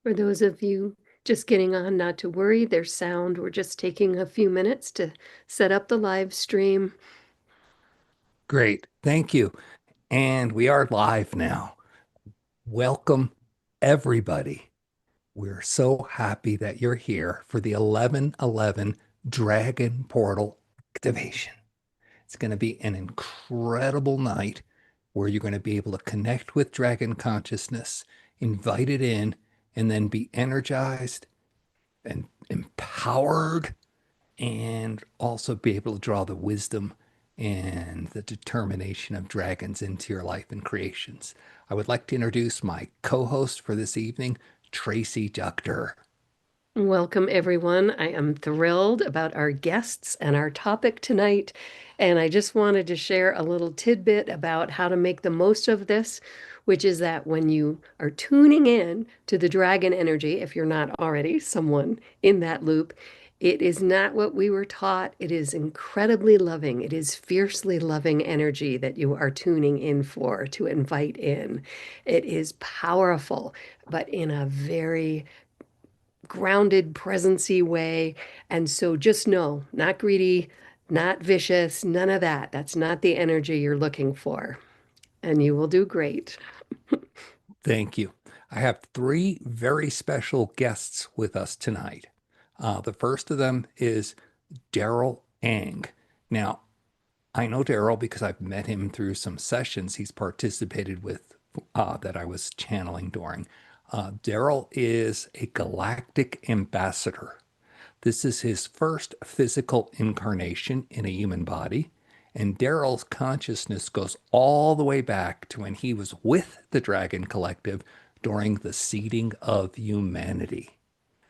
For those of you just getting on, not to worry, there's sound. We're just taking a few minutes to set up the live stream. Great. Thank you. And we are live now. Welcome, everybody. We're so happy that you're here for the 1111 Dragon Portal activation. It's going to be an incredible night where you're going to be able to connect with dragon consciousness, invite it in, and then be energized and empowered and also be able to draw the wisdom and the determination of dragons into your life and creations. I would like to introduce my co-host for this evening, Tracy Peter. Welcome, everyone. I am thrilled about our guests and our topic tonight. And I just wanted to share a little tidbit about how to make the most of this, which is that when you are tuning in to the dragon energy, if you're not already someone in that loop, it is not what we were taught. It is incredibly loving. It is fiercely loving energy that you are tuning in for to invite in. It is powerful, but in a very grounded, presency way. And so just know, not greedy, not vicious, none of that. That's not the energy you're looking for. And you will do great. Thank you. I have three very special guests with us tonight. The first of them is Darryl Ng. Now, I know Darryl because I've met him through some sessions he's participated with that I was channeling during. Darryl is a galactic ambassador. This is his first physical incarnation in a human body. And Darryl's consciousness goes all the way back to when he was with the Dragon Collective during the seeding of humanity.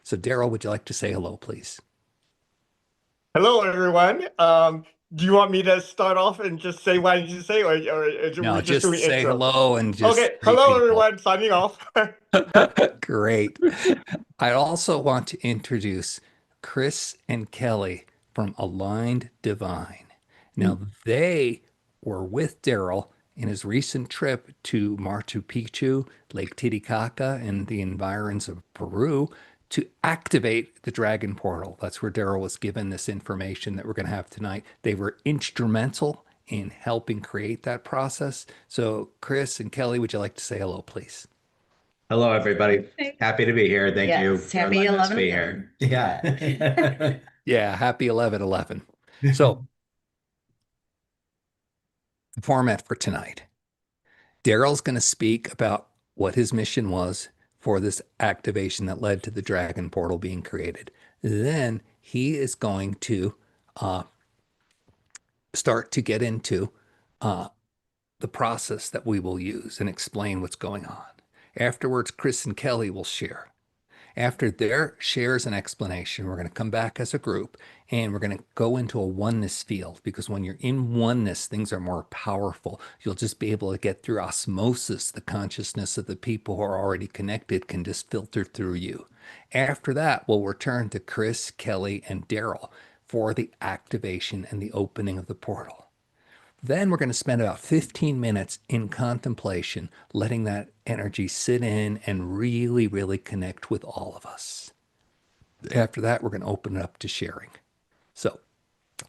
So, Darryl, would you like to say hello, please? Hello, everyone. Do you want me to start off and just say what I need to say, or are No, we just just doing say intro? hello and just Okay, greet hello, people. everyone. Signing off. Great. I also want to introduce Chris and Kelly from Aligned Divine. Now, they were with Darryl in his recent trip to Machu Picchu, Lake Titicaca, and the environs of Peru to activate the Dragon Portal. That's where Darryl was given this information that we're going to have tonight. They were instrumental in helping create that process. So, Chris and Kelly, would you like to say hello, please? Hello, everybody. Hey. Happy to be here. Thank you Yes, for happy letting us 11 be 11. here. Yeah. Yeah, happy 11/11. So, the format for tonight. Darryl's going to speak about what his mission was for this activation that led to the Dragon Portal being created. Then he is going to uh, start to get into uh, the process that we will use and explain what's going on. Afterwards, Chris and Kelly will share. After their shares and explanation, we're going to come back as a group and we're going to go into a oneness field because when you're in oneness, things are more powerful. You'll just be able to get through osmosis. The consciousness of the people who are already connected can just filter through you. After that, we'll return to Chris, Kelly, and Darryl for the activation and the opening of the portal. Then we're going to spend about 15 minutes in contemplation, letting that energy sit in and really, really connect with all of us. After that, we're going to open it up to sharing. So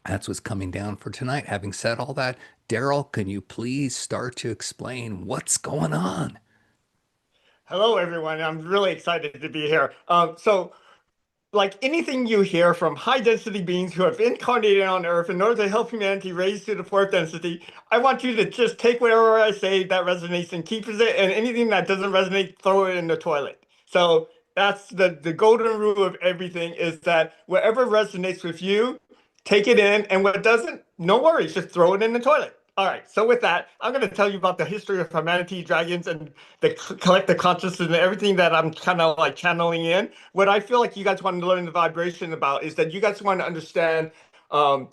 that's what's coming down for tonight. Having said all that, Darryl, can you please start to explain what's going on? Hello, everyone. I'm really excited to be here. Like anything you hear from high density beings who have incarnated on Earth in order to help humanity raise to the fourth density, I want you to just take whatever I say that resonates and keep it, and anything that doesn't resonate, throw it in the toilet. So that's the golden rule of everything is that whatever resonates with you, take it in, and what doesn't, no worries, just throw it in the toilet. All right, so with that, I'm going to tell you about the history of humanity, dragons, and the collective consciousness and everything that I'm kind of like channeling in. What I feel like you guys want to learn the vibration about is that you guys want to understand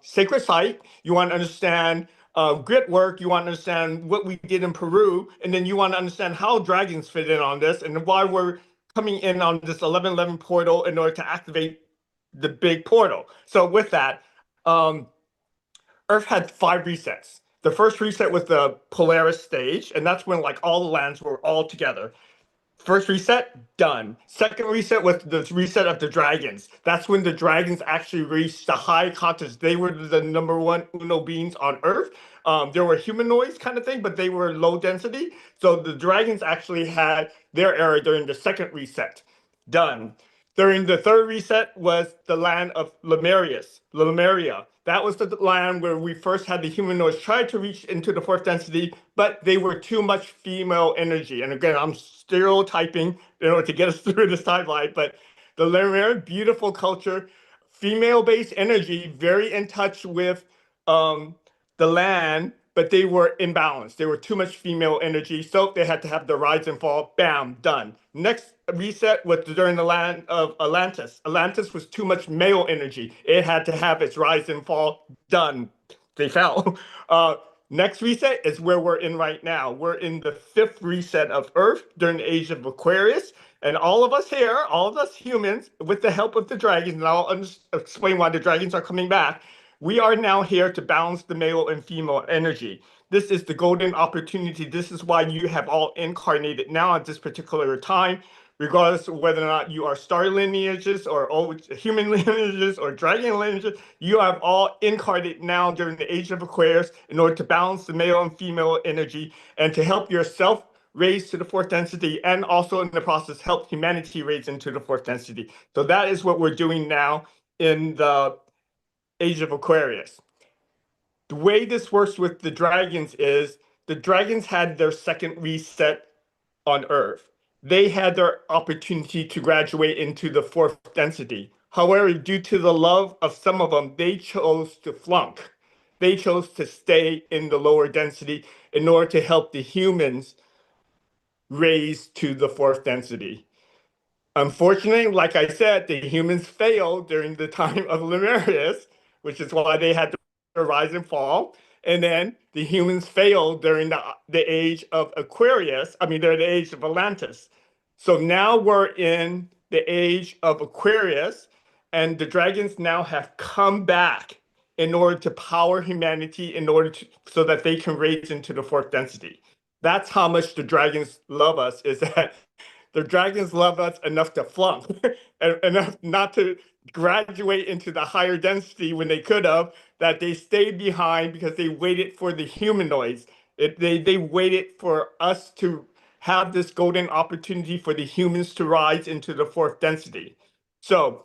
sacred site, you want to understand grit work, you want to understand what we did in Peru, and then you want to understand how dragons fit in on this and why we're coming in on this 1111 portal in order to activate the big portal. So with that, um, Earth had 5 resets. The first reset was the Polaris stage, and that's when like all the lands were all together. First reset, done. Second reset was the reset of the dragons. That's when the dragons actually reached the high consciousness. They were the number one Uno beings on Earth. There were humanoids kind of thing, but they were low density. So the dragons actually had their era during the second reset. Done. During the third reset was the land of Lemuria. That was the land where we first had the humanoids try to reach into the fourth density, but they were too much female energy. And again, I'm stereotyping, to get us through this timeline, but the Lemurian, beautiful culture, female-based energy, very in touch with the land, but they were imbalanced. They were too much female energy, so they had to have the rise and fall. Bam, done. Next reset was during the land of Atlantis. Atlantis was too much male energy. It had to have its rise and fall. Done. They fell. Next reset is where we're in right now. We're in the fifth reset of Earth during the age of Aquarius. And all of us here, all of us humans, with the help of the dragons, and I'll explain why the dragons are coming back, we are now here to balance the male and female energy. This is the golden opportunity. This is why you have all incarnated now at this particular time, regardless of whether or not you are star lineages or human lineages or dragon lineages. You have all incarnated now during the age of Aquarius in order to balance the male and female energy and to help yourself raise to the fourth density, and also in the process help humanity raise into the fourth density. So that is what we're doing now in the age of Aquarius. The way this works with the dragons is the dragons had their second reset on Earth. They had their opportunity to graduate into the fourth density. However, due to the love of some of them, they chose to flunk. They chose to stay in the lower density in order to help the humans raise to the fourth density. Unfortunately, like I said, the humans failed during the time of Lemurius, which is why they had to rise and fall. And then the humans failed during the age of Aquarius, during the age of Atlantis. So now we're in the age of Aquarius, and the dragons now have come back in order to power humanity, so that they can raise into the fourth density. That's how much the dragons love us, is that the dragons love us enough to flunk, and enough not to graduate into the higher density when they could have, that they stayed behind because they waited for the humanoids. They waited for us to have this golden opportunity for the humans to rise into the fourth density. So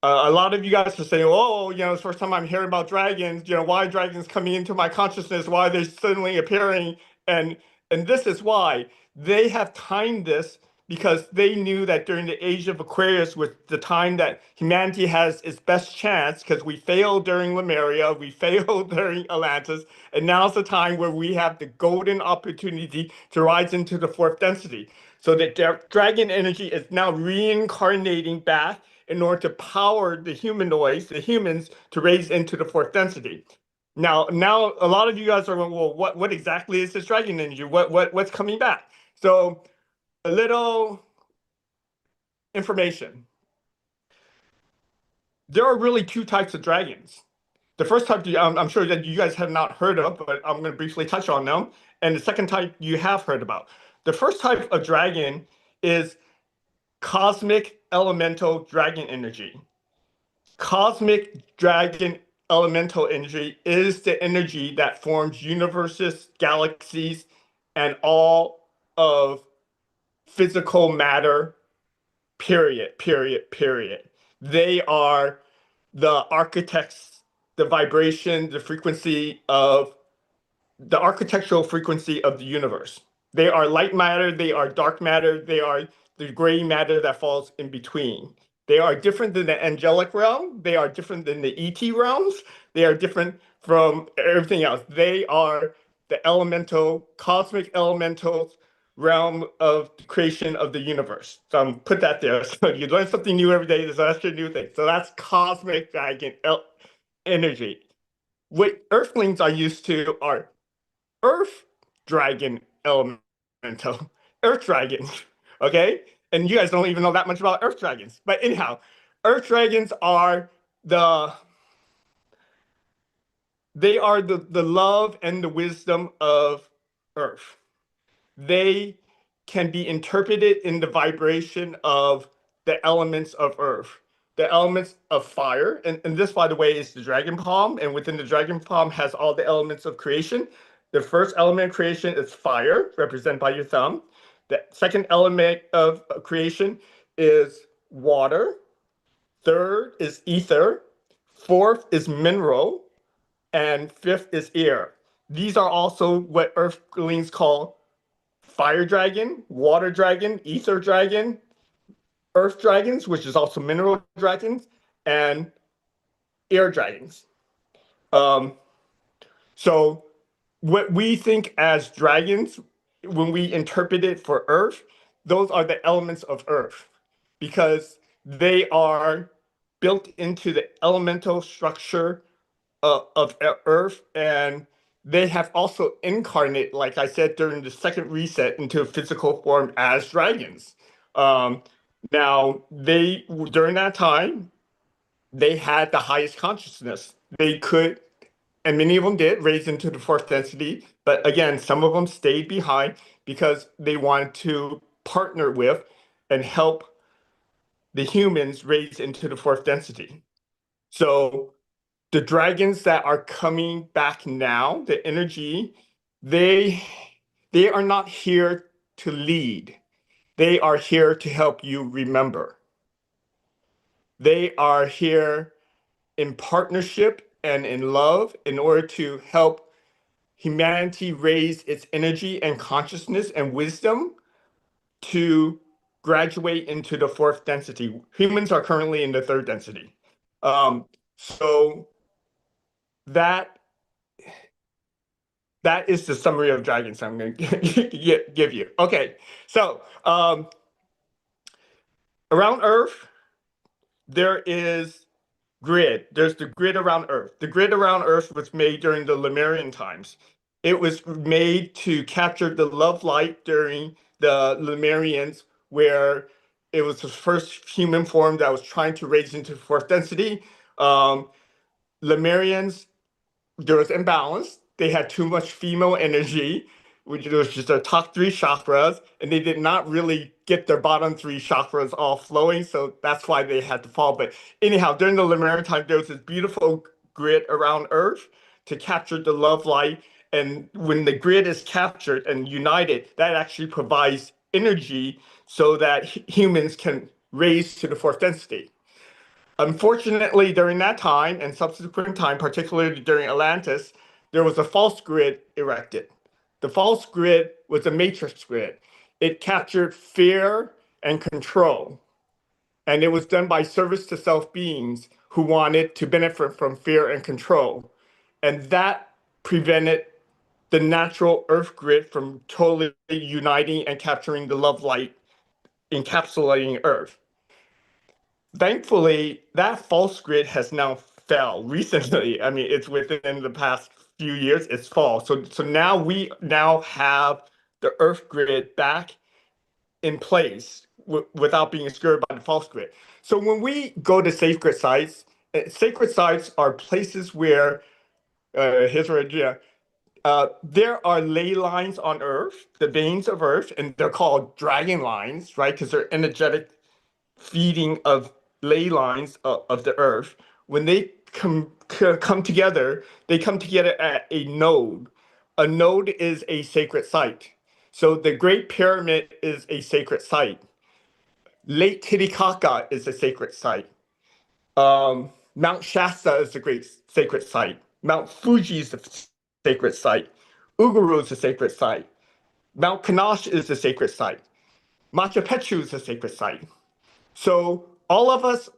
a lot of you guys are saying, oh, it's the first time I'm hearing about dragons. Why are dragons coming into my consciousness? Why are they suddenly appearing? And this is why. They have timed this because they knew that during the age of Aquarius was the time that humanity has its best chance, because we failed during Lemuria, we failed during Atlantis, and now's the time where we have the golden opportunity to rise into the fourth density. So that dragon energy is now reincarnating back in order to power the humanoids, the humans, to raise into the fourth density. Now, a lot of you guys are going, well, what exactly is this dragon energy? What's coming back? So a little information. There are really two types of dragons. The first type I'm sure that you guys have not heard of, but I'm going to briefly touch on them. And the second type you have heard about. The first type of dragon is cosmic elemental dragon energy. Cosmic dragon elemental energy is the energy that forms universes, galaxies, and all of physical matter, period. They are the architects, the vibration, the frequency of the architectural frequency of the universe. They are light matter, they are dark matter, they are the gray matter that falls in between. They are different than the angelic realm, they are different than the ET realms, they are different from everything else. They are the elemental, cosmic elementals realm of the creation of the universe. So put that there. So you learn something new every day, that's your new thing. So that's cosmic dragon energy. What earthlings are used to are Earth dragon elemental, Earth dragons, okay? And you guys don't even know that much about Earth dragons. But anyhow, Earth dragons are they are the love and the wisdom of Earth. They can be interpreted in the vibration of the elements of earth, the elements of fire. And this, by the way, is the dragon palm. And within the dragon palm has all the elements of creation. The first element of creation is fire, represented by your thumb. The second element of creation is water. Third is ether. Fourth is mineral. And fifth is air. These are also what earthlings call fire dragon, water dragon, ether dragon, earth dragons, which is also mineral dragons, and air dragons. So what we think as dragons, when we interpret it for earth, those are the elements of earth because they are built into the elemental structure of earth, and they have also incarnate, like I said, during the second reset into a physical form as dragons. Um, Now, during that time, they had the highest consciousness. They could, and many of them did, raise into the fourth density. But again, some of them stayed behind because they wanted to partner with and help the humans raise into the fourth density. So the dragons that are coming back now, the energy, they they are not here to lead. They are here to help you remember. They are here in partnership and in love in order to help humanity raise its energy and consciousness and wisdom to graduate into the fourth density. Humans are currently in the third density. So that that is the summary of dragons I'm going to give you. Okay, so around Earth, there is grid. There's the grid around Earth. The grid around Earth was made during the Lemurian times. It was made to capture the love light during the Lemurians, where it was the first human form that was trying to raise into fourth density. Lemurians, there was imbalance. They had too much female energy, which was just their top three chakras, and they did not really get their bottom three chakras all flowing. So that's why they had to fall. But anyhow, during the Lemurian time, there was this beautiful grid around Earth to capture the love light. And when the grid is captured and united, that actually provides energy so that humans can raise to the fourth density. Unfortunately, during that time and subsequent time, particularly during Atlantis, there was a false grid erected. The false grid was a matrix grid. It captured fear and control, and it was done by service to self beings who wanted to benefit from fear and control. And that prevented the natural Earth grid from totally uniting and capturing the love light, encapsulating Earth. Thankfully, that false grid has now fell recently. I mean, it's within the past few years, it's fall. So now we now have the Earth grid back in place without being obscured by the false grid. So when we go to sacred sites are places where here's where there are ley lines on Earth, the veins of Earth, and they're called dragon lines, right? Because they're energetic feeding of ley lines of the earth. When they come together, they come together at a node. A node is a sacred site. So the Great Pyramid is a sacred site. Lake Titicaca is a sacred site. Mount Shasta is a great sacred site. Mount Fuji is a sacred site. Uluru is a sacred site. Mount Kanash is a sacred site. Machu Picchu is a sacred site. So all of us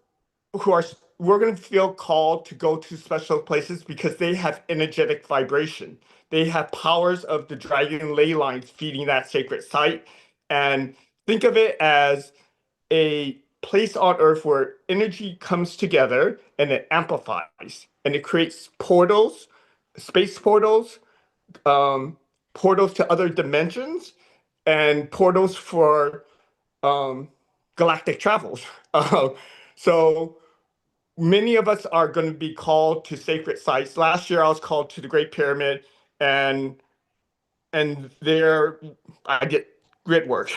we're going to feel called to go to special places because they have energetic vibration. They have powers of the dragon ley lines feeding that sacred site. And think of it as a place on earth where energy comes together and it amplifies and it creates portals, space portals, portals to other dimensions, and portals for galactic travels. So many of us are going to be called to sacred sites. Last year, I was called to the Great Pyramid, and there I get grid work.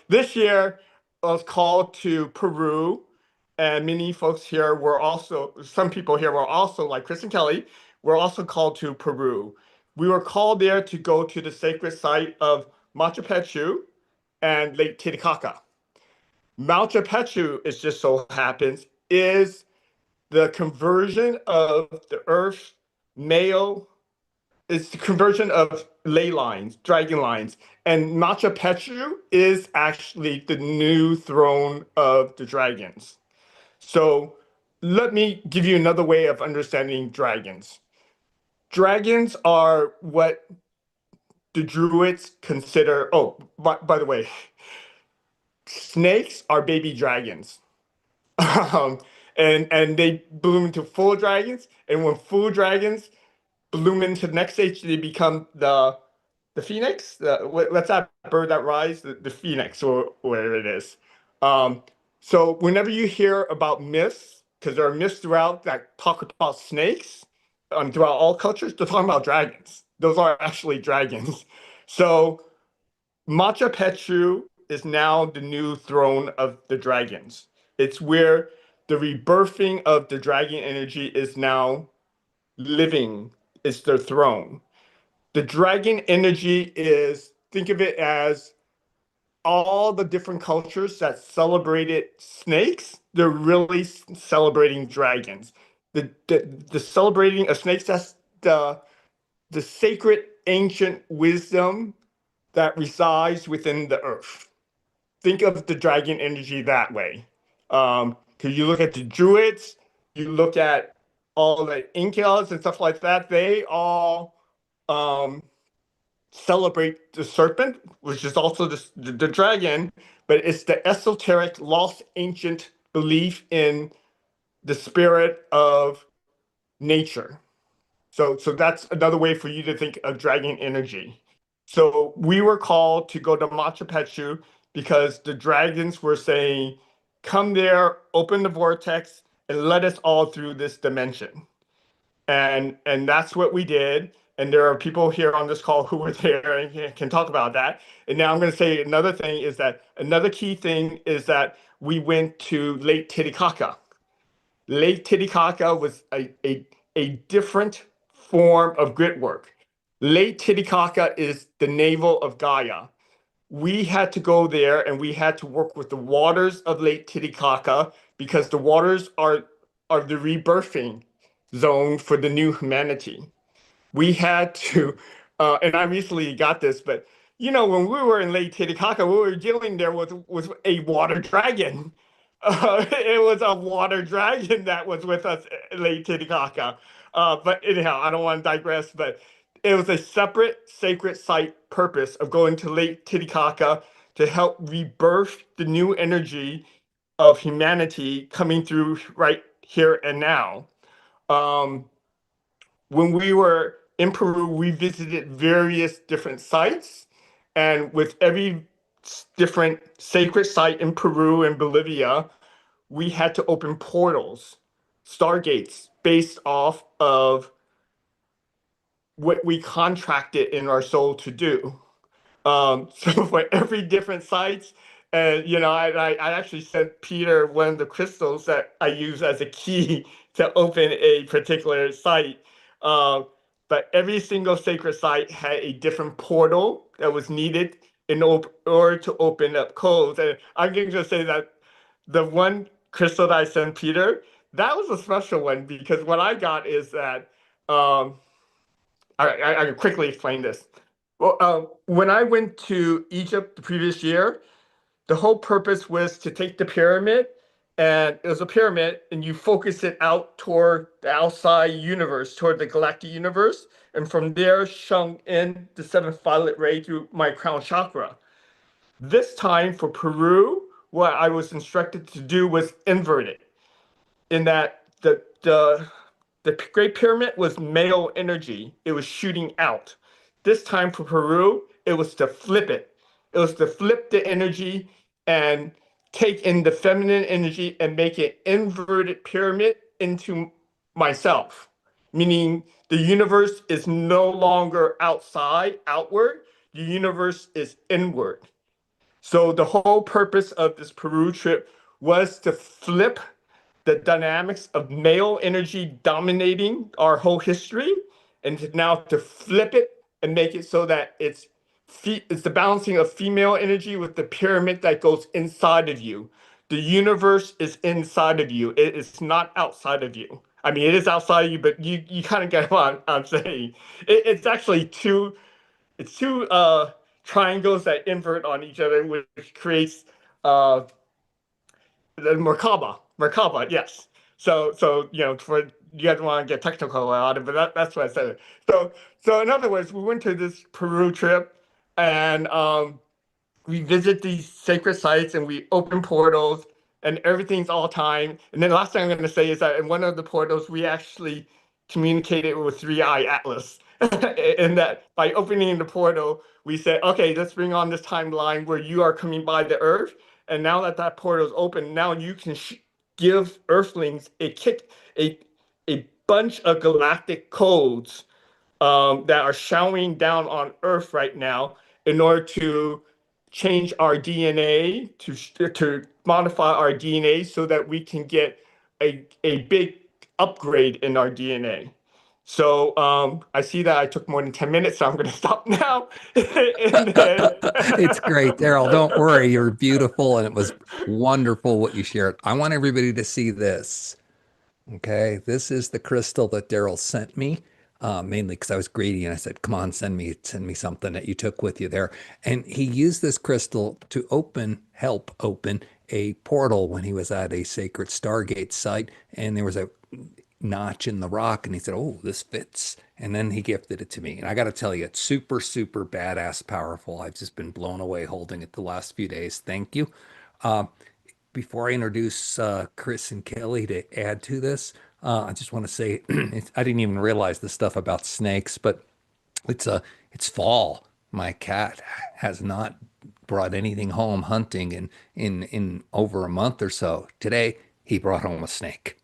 This year I was called to Peru, and many folks here were also, some people here were also, like Chris and Kelly, were also called to Peru. We were called there to go to the sacred site of Machu Picchu and Lake Titicaca. Machu Picchu, it just so happens, is the conversion of the Earth's male, it's the conversion of ley lines, dragon lines. And Machu Picchu is actually the new throne of the dragons. So let me give you another way of understanding dragons. Dragons are what the Druids consider. Oh, by the way, snakes are baby dragons. Um, and they bloom into full dragons. And when full dragons bloom into the next stage, they become the phoenix. What's that bird that rises? The phoenix, or whatever it is. Um, so whenever you hear about myths, because there are myths throughout that talk about snakes, throughout all cultures, they're talking about dragons. Those are actually dragons. So Machu Picchu is now the new throne of the dragons. It's where the rebirthing of the dragon energy is now living. It's their throne. The dragon energy is, think of it as all the different cultures that celebrated snakes, they're really celebrating dragons. The celebrating of snakes, that's the sacred ancient wisdom that resides within the earth. Think of the dragon energy that way. Because you look at the Druids, you look at all the Incas and stuff like that, they all celebrate the serpent, which is also the dragon, but it's the esoteric, lost ancient belief in the spirit of nature. So that's another way for you to think of dragon energy. So we were called to go to Machu Picchu because the dragons were saying, come there, open the vortex, and let us all through this dimension. And that's what we did. And there are people here on this call who were there and can talk about that. And now I'm going to say another thing is that another key thing is that we went to Lake Titicaca. Lake Titicaca was a different form of grit work. Lake Titicaca is the navel of Gaia. We had to go there and we had to work with the waters of Lake Titicaca because the waters are the rebirthing zone for the new humanity. We had to, and I recently got this, but you know, when we were in Lake Titicaca, we were dealing there with a water dragon. It was a water dragon that was with us in Lake Titicaca. But anyhow, I don't want to digress, but it was a separate sacred site purpose of going to Lake Titicaca to help rebirth the new energy of humanity coming through right here and now. Um, when we were in Peru, we visited various different sites, and with every different sacred site in Peru and Bolivia, we had to open portals, stargates, based off of what we contracted in our soul to do. So for every different sites, and you know, I actually sent Peter one of the crystals that I use as a key to open a particular site. Um, but every single sacred site had a different portal that was needed in order to open up codes. And I'm going to say that the one crystal that I sent Peter, that was a special one because what I got is that I can quickly explain this. Well, when I went to Egypt the previous year, the whole purpose was to take the pyramid, and it was a pyramid, and you focus it out toward the outside universe, toward the galactic universe, and from there shone in the seventh violet ray through my crown chakra. This time for Peru, what I was instructed to do was inverted, in that the Great Pyramid was male energy. It was shooting out. This time for Peru, it was to flip it. It was to flip the energy and take in the feminine energy and make it inverted pyramid into myself. Meaning the universe is no longer outside, outward. the universe is inward. So the whole purpose of this Peru trip was to flip the dynamics of male energy dominating our whole history, and now to flip it and make it so that it's the balancing of female energy with the pyramid that goes inside of you. The universe is inside of you. It is not outside of you. I mean, it is outside of you, but you kind of get what I'm saying. It's actually two triangles that invert on each other, which creates uh, the Merkaba, yes. So for you guys want to get technical about it, but that's what I said. So in other words, we went to this Peru trip, and we visit these sacred sites and we open portals and everything's all time. And then the last thing I'm going to say is that in one of the portals, we actually communicated with 3-Eye Atlas. And that by opening the portal, we said, okay, let's bring on this timeline where you are coming by the Earth. And now that that portal is open, now you can give Earthlings a bunch of galactic codes that are showering down on Earth right now in order to change our DNA, to modify our DNA so that we can get a big upgrade in our DNA. So I see that I took more than 10 minutes, so I'm going to stop now. And then... It's great, Darryl. Don't worry. You're beautiful, and it was wonderful what you shared. I want everybody to see this. Okay, this is the crystal that Darryl sent me, mainly because I was greedy and I said, "Come on, send me something that you took with you there." And he used this crystal to help open a portal when he was at a sacred Stargate site, and there was a notch in the rock, and he said, "Oh, this fits." And then he gifted it to me, and I got to tell you, it's super, super badass, powerful. I've just been blown away holding it the last few days. Thank you. Uh, Before I introduce Chris and Kelly to add to this, I just want to say I didn't even realize the stuff about snakes, but it's fall. My cat has not brought anything home hunting in over a month or so. Today he brought home a snake.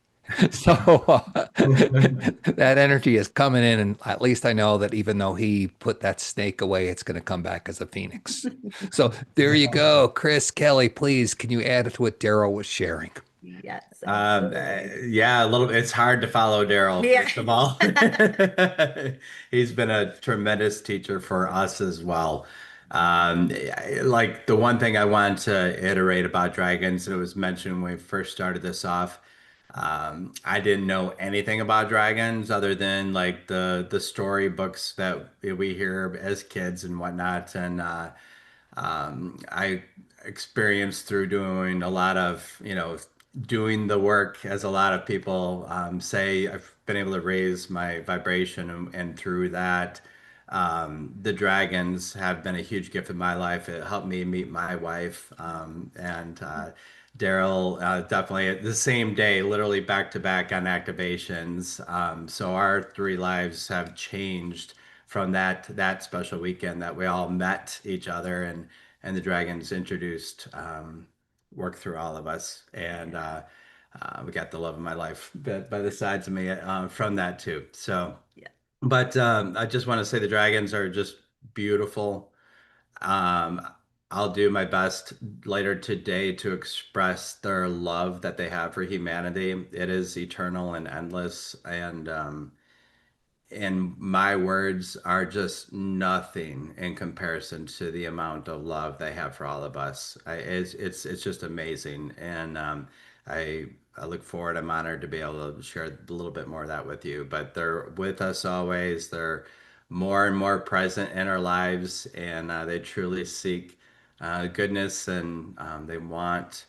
So that energy is coming in, and at least I know that even though he put that snake away, it's going to come back as a phoenix. So there you go, Chris, Kelly. Please, can you add to what Darryl was sharing? Yes, Yeah, a little. It's hard to follow Darryl, Yeah. first of all. He's been a tremendous teacher for us as well. Like the one thing I wanted to iterate about dragons, and it was mentioned when we first started this off. I didn't know anything about dragons other than like the storybooks that we hear as kids and whatnot. And I experienced through doing a lot of, doing the work as a lot of people say, I've been able to raise my vibration, and through that, the dragons have been a huge gift in my life. It helped me meet my wife, and Darryl, definitely the same day, literally back to back on activations. So our three lives have changed from that special weekend that we all met each other, and the dragons introduced work through all of us, and we got the love of my life by the sides of me from that too. So, Yeah. but I just want to say the dragons are just beautiful. Um, I'll do my best later today to express their love that they have for humanity. It is eternal and endless, and my words are just nothing in comparison to the amount of love they have for all of us. It's just amazing, and I look forward. I'm honored to be able to share a little bit more of that with you. But they're with us always. They're more and more present in our lives, and they truly seek goodness, and they want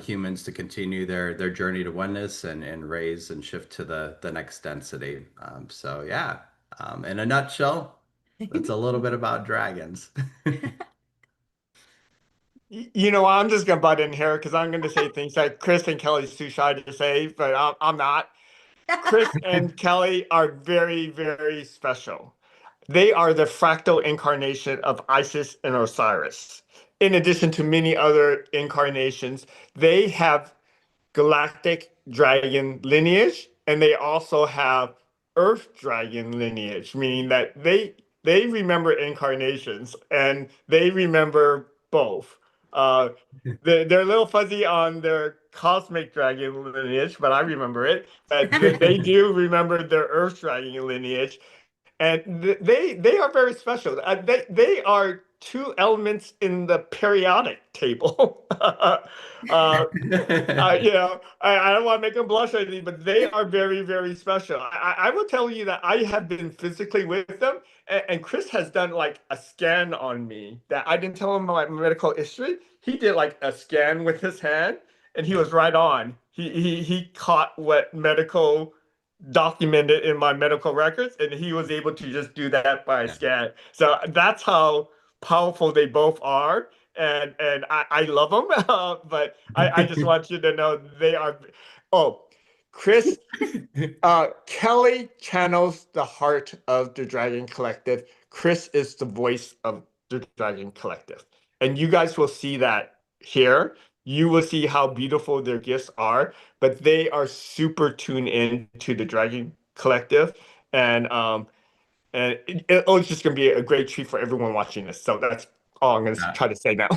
humans to continue their journey to oneness, and raise and shift to the next density. So yeah, in a nutshell, that's a little bit about dragons. I'm just gonna butt in here because I'm gonna say things that Chris and Kelly's too shy to say, but I'm not. Chris and Kelly are very, very special. They are the fractal incarnation of Isis and Osiris. In addition to many other incarnations, they have galactic dragon lineage, and they also have earth dragon lineage, meaning that they remember incarnations and they remember both. Uh, they're a little fuzzy on their cosmic dragon lineage, but I remember it. They do remember their Earth dragon lineage, and they are very special. They are two elements in the periodic table. I don't want to make them blush or anything, but they are very, very special. I will tell you that I have been physically with them, and Chris has done like a scan on me that I didn't tell him my medical history. He did like a scan with his hand, and he was right on. He caught what medical documented in my medical records, and he was able to just do that by Yeah. scan. So that's how powerful they both are, and I love them. But I just want you to know they are. Oh, Chris, Kelly channels the heart of the Dragon Collective. Chris is the voice of the Dragon Collective, and you guys will see that here. You will see how beautiful their gifts are, but they are super tuned in to the Dragon Collective, and it's just going to be a great treat for everyone watching this. So that's all I'm going to Uh, try to say now.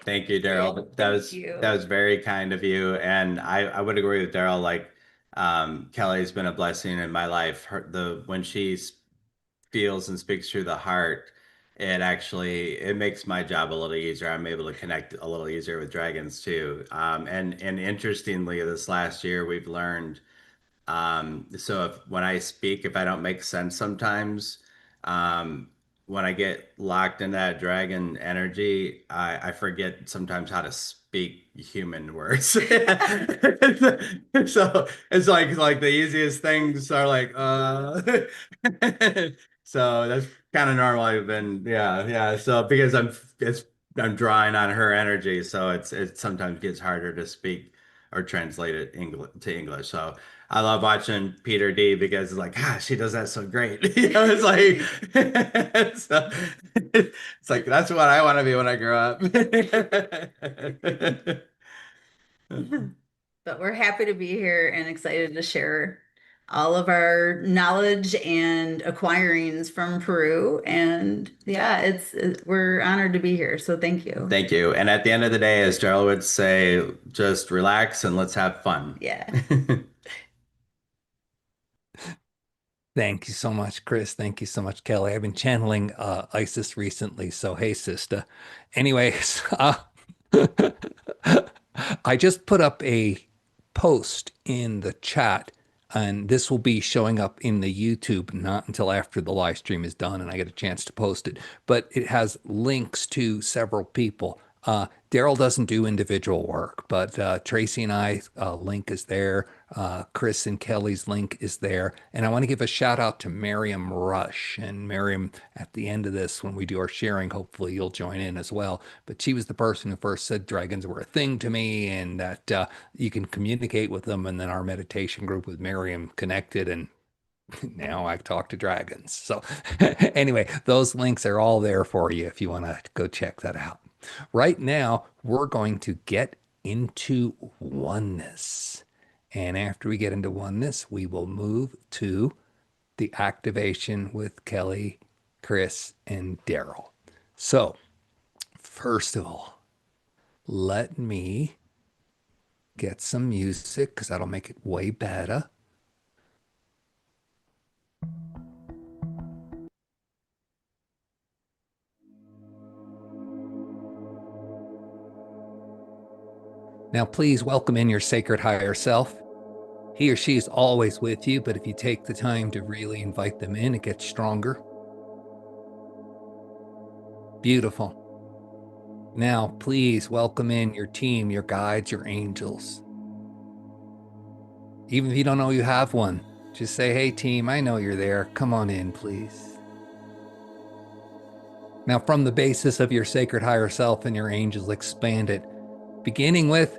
Thank you, Daryl. Thank you. That was very kind of you. And I would agree with Daryl. Like, Kelly's been a blessing in my life. When she feels and speaks through the heart, it makes my job a little easier. I'm able to connect a little easier with dragons too. And interestingly, this last year we've learned. So when I speak, if I don't make sense sometimes, um, when I get locked in that dragon energy, I forget sometimes how to speak human words. So it's like the easiest things are like, so that's kind of normal. I've been, yeah. So because I'm drawing on her energy, so it sometimes gets harder to speak or translate it to English. So I love watching Peter D because it's like, she does that so great. It's like, it's like that's what I want to be when I grow up. But we're happy to be here and excited to share all of our knowledge and acquirings from Peru. And yeah, we're honored to be here. So thank you. Thank you. And at the end of the day, as Darrell would say, just relax and let's have fun. Yeah. Thank you so much, Chris. Thank you so much, Kelly. I've been channeling Isis recently, so hey, sister. Anyways, I just put up a post in the chat, and this will be showing up in the YouTube not until after the live stream is done and I get a chance to post it. But it has links to several people. Darryl doesn't do individual work, but Tracy and I link is there. Chris and Kelly's link is there. And I want to give a shout out to Miriam Rush. And Miriam, at the end of this, when we do our sharing, hopefully you'll join in as well. But she was the person who first said dragons were a thing to me and that you can communicate with them. And then our meditation group with Miriam connected, and now I talk to dragons. So anyway, those links are all there for you if you want to go check that out. Right now, we're going to get into oneness. And after we get into oneness, we will move to the activation with Kelly, Chris, and Darryl. So, first of all, let me get some music because that'll make it way better. Now, please welcome in your sacred higher self. He or she is always with you, but if you take the time to really invite them in, it gets stronger. Beautiful. Now, please welcome in your team, your guides, your angels. Even if you don't know you have one, just say, hey, team, I know you're there. Come on in, please. Now, from the basis of your sacred higher self and your angels, expand it, beginning with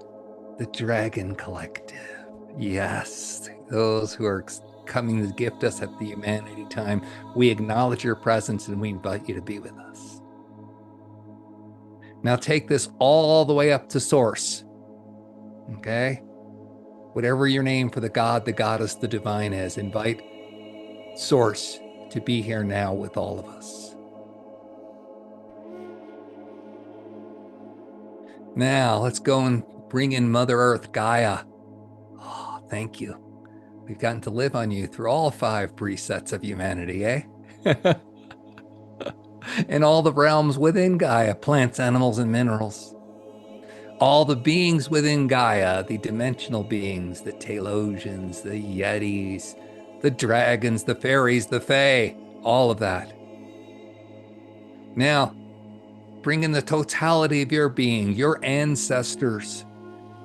the Dragon Collective. Yes, those who are coming to gift us at the Humanity Time, we acknowledge your presence and we invite you to be with us. Now take this all the way up to Source, okay? Whatever your name for the God, the goddess, the divine is, invite Source to to be here now with all of us. Now, let's go and bring in Mother Earth, Gaia. Oh, thank you. We've gotten to live on you through all 5 presets of humanity, eh? In all the realms within Gaia, plants, animals, and minerals. All the beings within Gaia, the dimensional beings, the Telosians, the Yetis, the dragons, the fairies, the Fae, all of that. Now, bring in the totality of your being, your ancestors,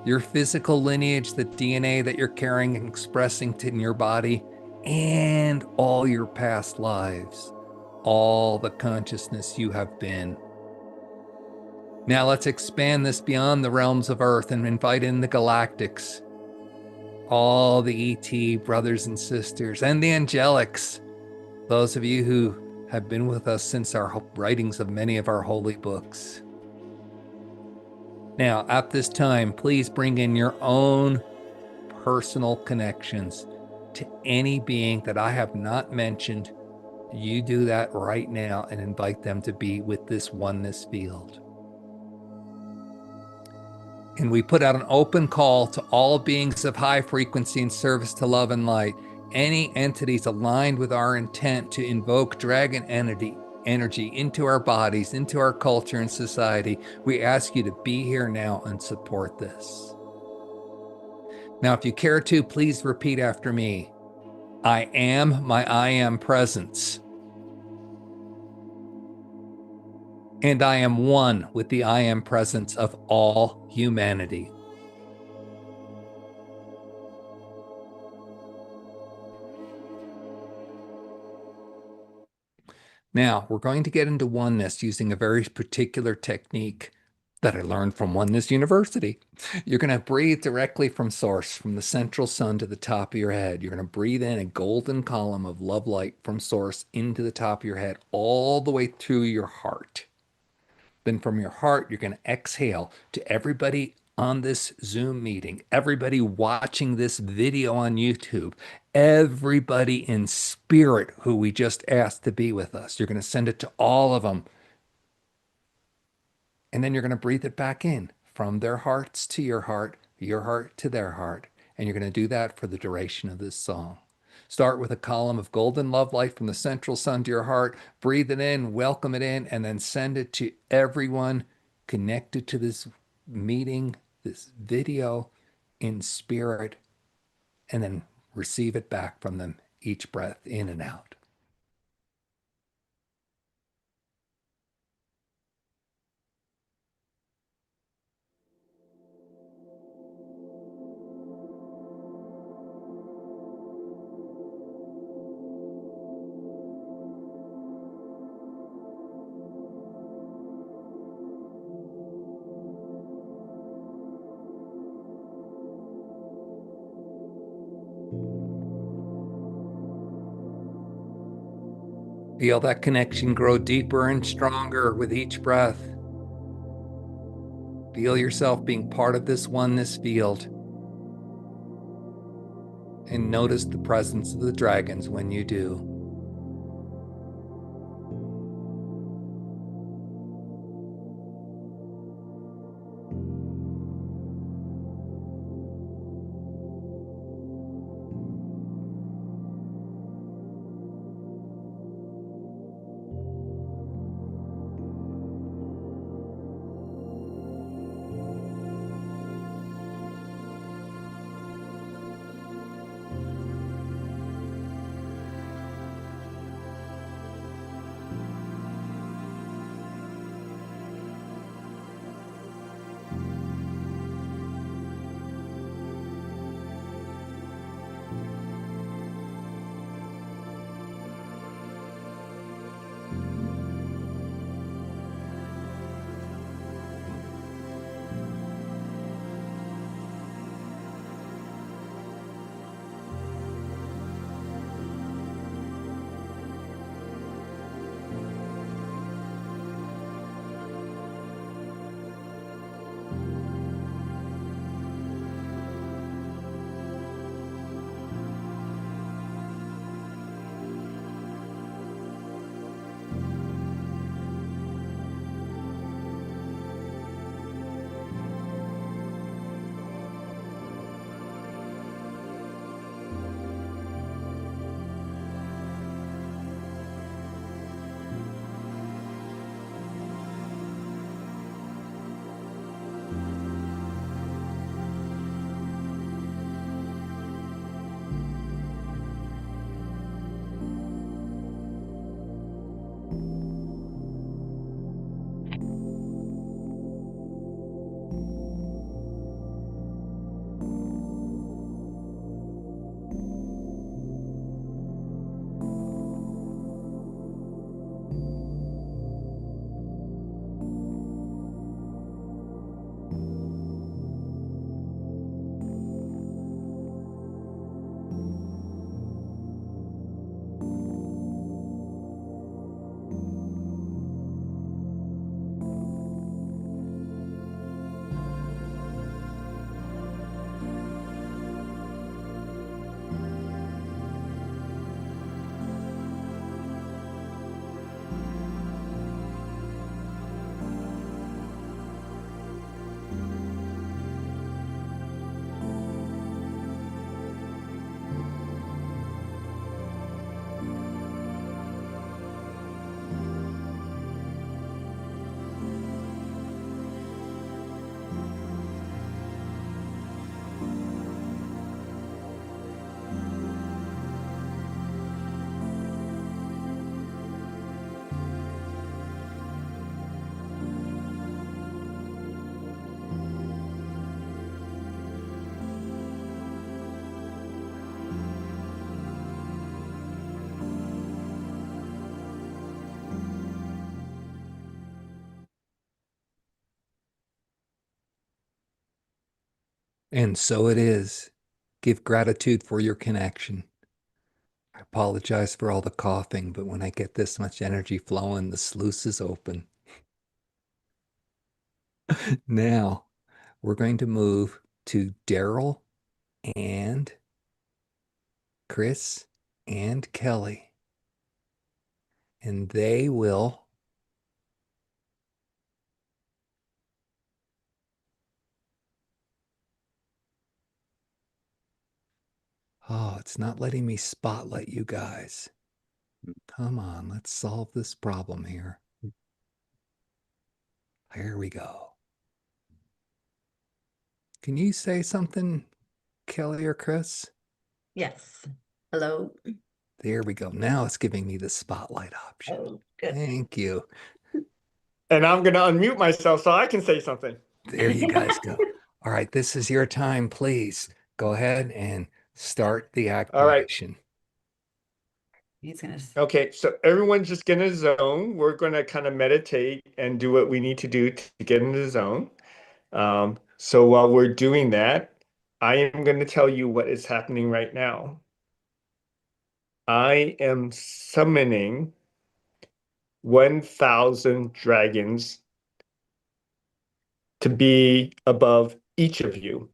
your physical lineage, the DNA that you're carrying and expressing in your body, and all your past lives, all the consciousness you have been. Now let's expand this beyond the realms of Earth and invite in the galactics, all the ET brothers and sisters, and the angelics, those of you who have been with us since our writings of many of our holy books. Now, at this time, please bring in your own personal connections to any being that I have not mentioned. You do that right now and invite them to be with this oneness field. And we put out an open call to all beings of high frequency in service to love and light. Any entities aligned with our intent to invoke dragon energy into our bodies, into our culture and society, we ask you to be here now and support this. Now, if you care to, please repeat after me. I am my I am presence. And I am one with the I am presence of all humanity. Now, we're going to get into oneness using a very particular technique that I learned from Oneness University. You're going to breathe directly from source, from the central sun to the top of your head. You're going to breathe in a golden column of love light from source into the top of your head, all the way through your heart. Then from your heart, you're going to exhale to everybody on this Zoom meeting, everybody watching this video on YouTube, everybody in spirit who we just asked to be with us. You're going to send it to all of them. And then you're going to breathe it back in from their hearts to your heart to their heart. And you're going to do that for the duration of this song. Start with a column of golden love light from the central sun to your heart. Breathe it in, welcome it in, and then send it to everyone connected to this meeting, this video in spirit, and then receive it back from them, each breath in and out. Feel that connection grow deeper and stronger with each breath. Feel yourself being part of this oneness field. And notice the presence of the dragons when you do. And so it is. Give gratitude for your connection. I apologize for all the coughing, but when I get this much energy flowing, the sluice is open. Now, we're going to move to Darryl and Chris and Kelly. And they will oh, it's not letting me spotlight you guys. Come on, let's solve this problem here. Here we go. Can you say something, Kelly or Chris? Yes. Hello. There we go. Now it's giving me the spotlight option. Oh, good. Thank you. And I'm going to unmute myself so I can say something. There you guys go. All right, this is your time. Please go ahead and start the All right. activation. He's gonna. Okay, so everyone's just get in a zone. We're going to kind of meditate and do what we need to do to get in the zone. So while we're doing that, I am going to tell you what is happening right now. I am summoning 1,000 dragons to be above each of you.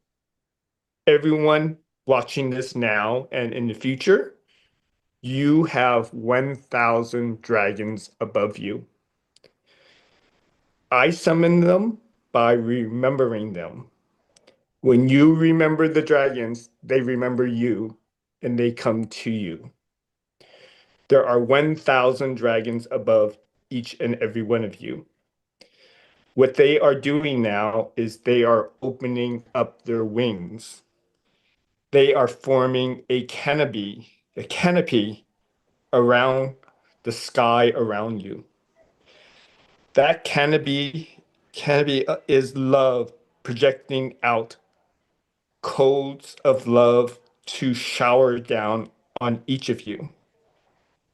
Everyone watching this now and in the future, you have 1,000 dragons above you. I summon them by remembering them. When you remember the dragons, they remember you and they come to you. There are 1,000 dragons above each and every one of you. What they are doing now is they are opening up their wings. They are forming a canopy around the sky around you. That canopy is love projecting out codes of love to shower down on each of you.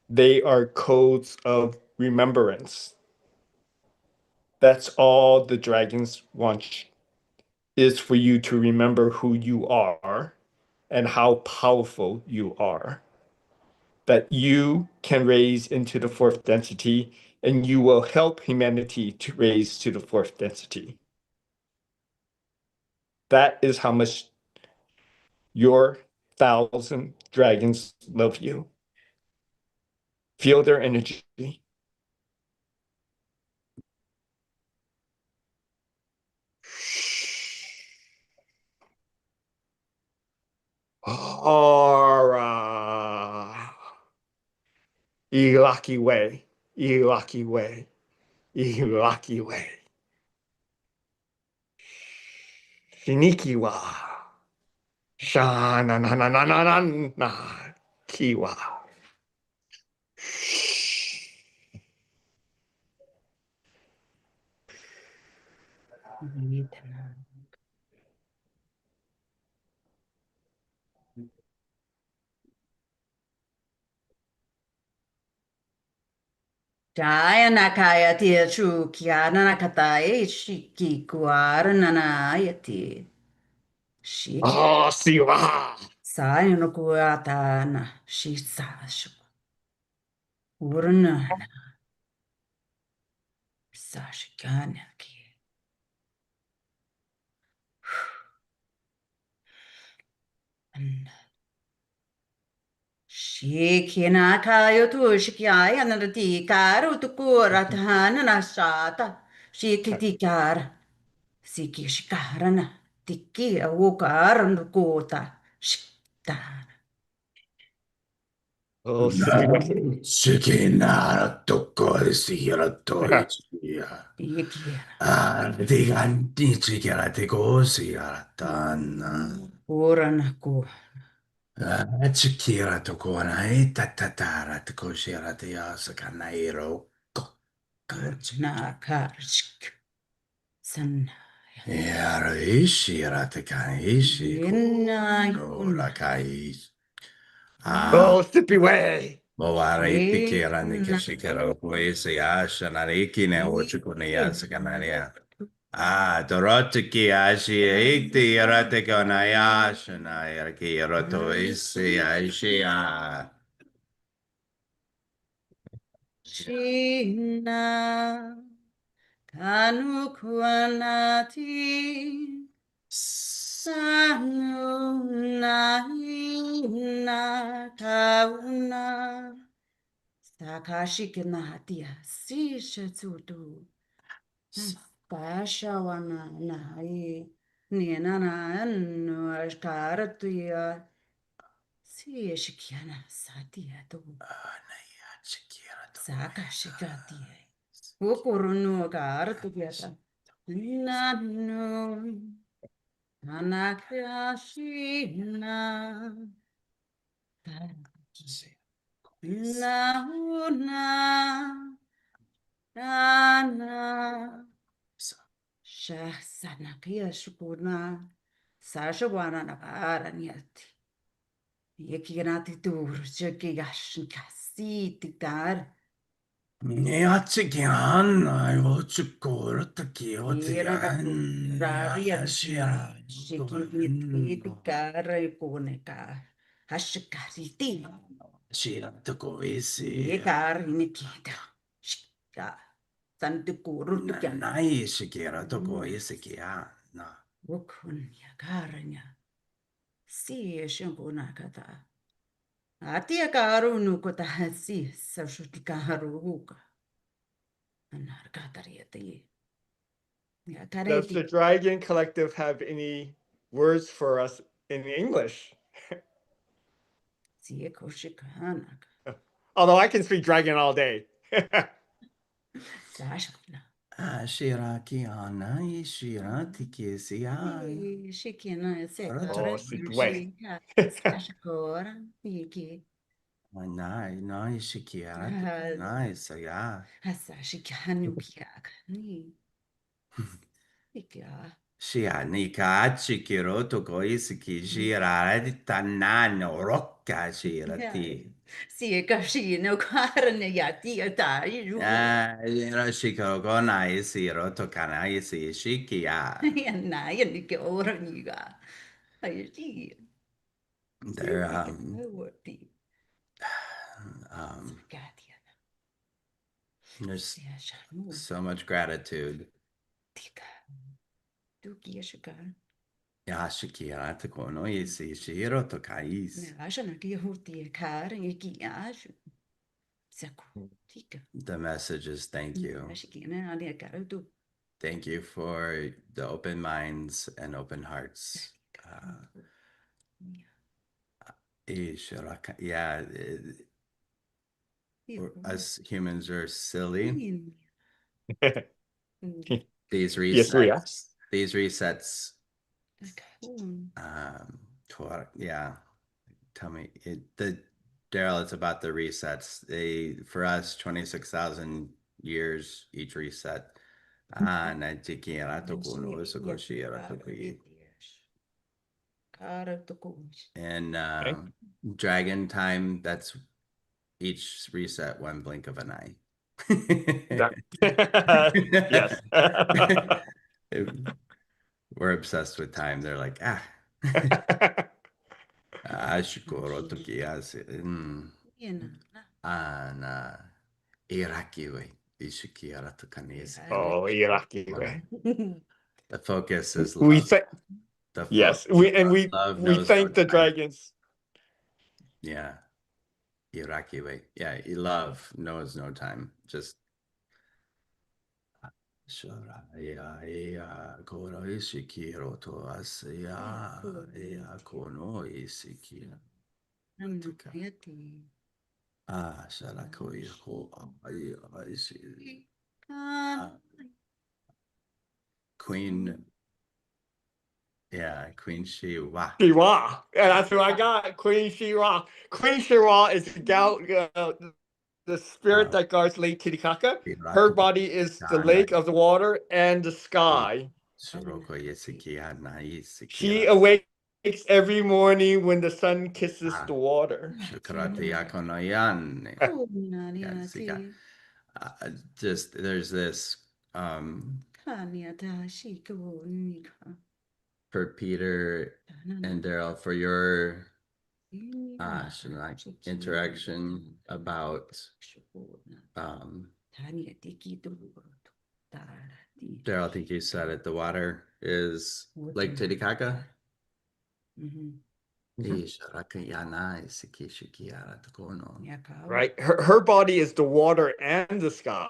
They are codes of remembrance. That's all the dragons want, is for you to remember who you are and how powerful you are. That you can raise into the fourth density and you will help humanity to raise to the fourth density. That is how much your 1,000 dragons love you. Feel their energy. Aura. Ilaki way. Ilaki way. Ilaki way. Shinikiwa. Sha-na-na-na-na-na-na. Kiwa. Jaya nakaya tia chu kia nanakatai shiki kuara nanayati. Shiki Oh, siwa. sai no kuata na shisa shu. Urna na sashikana ki. Shiki nakayo tu shikiaya nanati karu tu kura tahana na shata. Shiki tikara. Siki shikarana. Tiki awukara nukota. Shikta. Oh, siwa. Sikinara toko sikira toisia. Iki. Diganti sikira teko sikira tana. Uranaku. Chikira toko na itatatara teko sikira tiasa kanairo. Urna karshik. San. Yaro ishira tekanishi. Inna Ora kais. Oh, sippy way. Mawari tikira ni Inna. kishikara kuisi asha nariki ne ochukuni yasa kanaria. Dorotiki ashi iti yarate konaya shana yaraki yaroto isi aishia. Shina kanu kuanati sanu na kauna sakashi kinatia si shetsudu pashawana nai nina na anu ashkaratuya si shikiana satia tu sakashikatia ukurunu karatuya nanu Anakashina Nauna Dana Shasanakia Shukuna Sashawana Nagaraniati Yakinati Dur Shakigashin Kasi Titar Niachikian, I watch a quarter to kill Raria Shiki Tikara Puneka Hashikariti Shira to go easy. Yekar Nikita Shika Santikuru Nice, Shikira to go easy. No. Wukun Yakaranya Si Shampunakata Atia Karu Nukota Si Sashutikaruka Anarkatariati Does the Yakareti Dragon Collective have any words for us in English? Siekoshikanak Although I can speak Dragon all day. Sashana Shiraki Anna, Shirati Kisia. Shikina Oh, Sekara sit way. Shika Sashakora Yiki Nice, Shikira. Nice, yeah. Hasashikanukiak Ni Ika Shia Nika Chikiro to go isiki Shira Tanano Rocca Shirati. Siekashi no Karana Yati Atari Shiko go nice, Roto Kana isi Shikia. Yana Yaniki Oraniga I see There, there's so much gratitude. Yashikira to go no isi Shiro to Kais. The message is thank you. Thank you for the open minds and open hearts. Yeah, us humans are silly. These Yes, we are. resets. Yeah. Tell me, Darryl, it's about the resets. For us, 26,000 years each reset. And dragon time, that's each reset one blink of an eye. Yes. We're obsessed with time. They're like, Ashikoro toki Irakiwe. Ishikira to Kanese. Oh, Iraqi way. The focus is We love. thank yes, we thank the dragons. Yeah. Iraqi way. Yeah, love knows no time. Just Koro Ishikiro to Asya Kono Ishikira. Shalakoi ho Queen. Yeah, Queen Shiwa. Shiwa. Yeah, that's what I got. Queen Shiwa. Queen Shiwa is the spirit that guards Lake Titicaca. Her body is the lake of the water and the sky. She awakes every morning when the sun kisses the water. Just there's this for Peter and Darryl for your interaction about Darryl, I think you said it. The water is Lake Titicaca. Right. Her body is the water and the sky.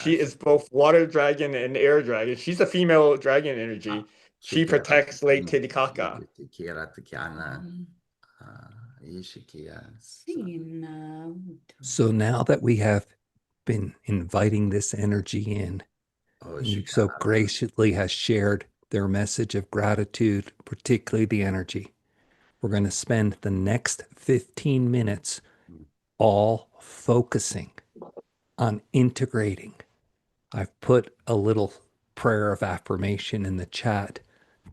She is both water dragon and air dragon. She's a female dragon energy. She protects Lake Titicaca. So now that we have been inviting this energy in, and you so graciously has shared their message of gratitude, particularly the energy, we're going to spend the next 15 minutes all focusing on integrating. I've put a little prayer of affirmation in the chat.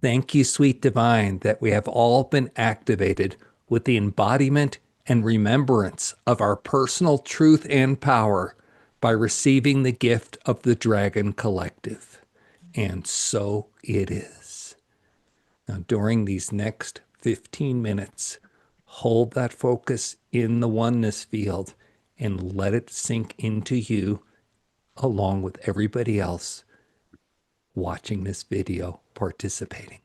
Thank you, sweet divine, that we have all been activated with the embodiment and remembrance of our personal truth and power by receiving the gift of the Dragon Collective. And so it is. Now, during these next 15 minutes, hold that focus in the oneness field and let it sink into you along with everybody else watching this video, participating.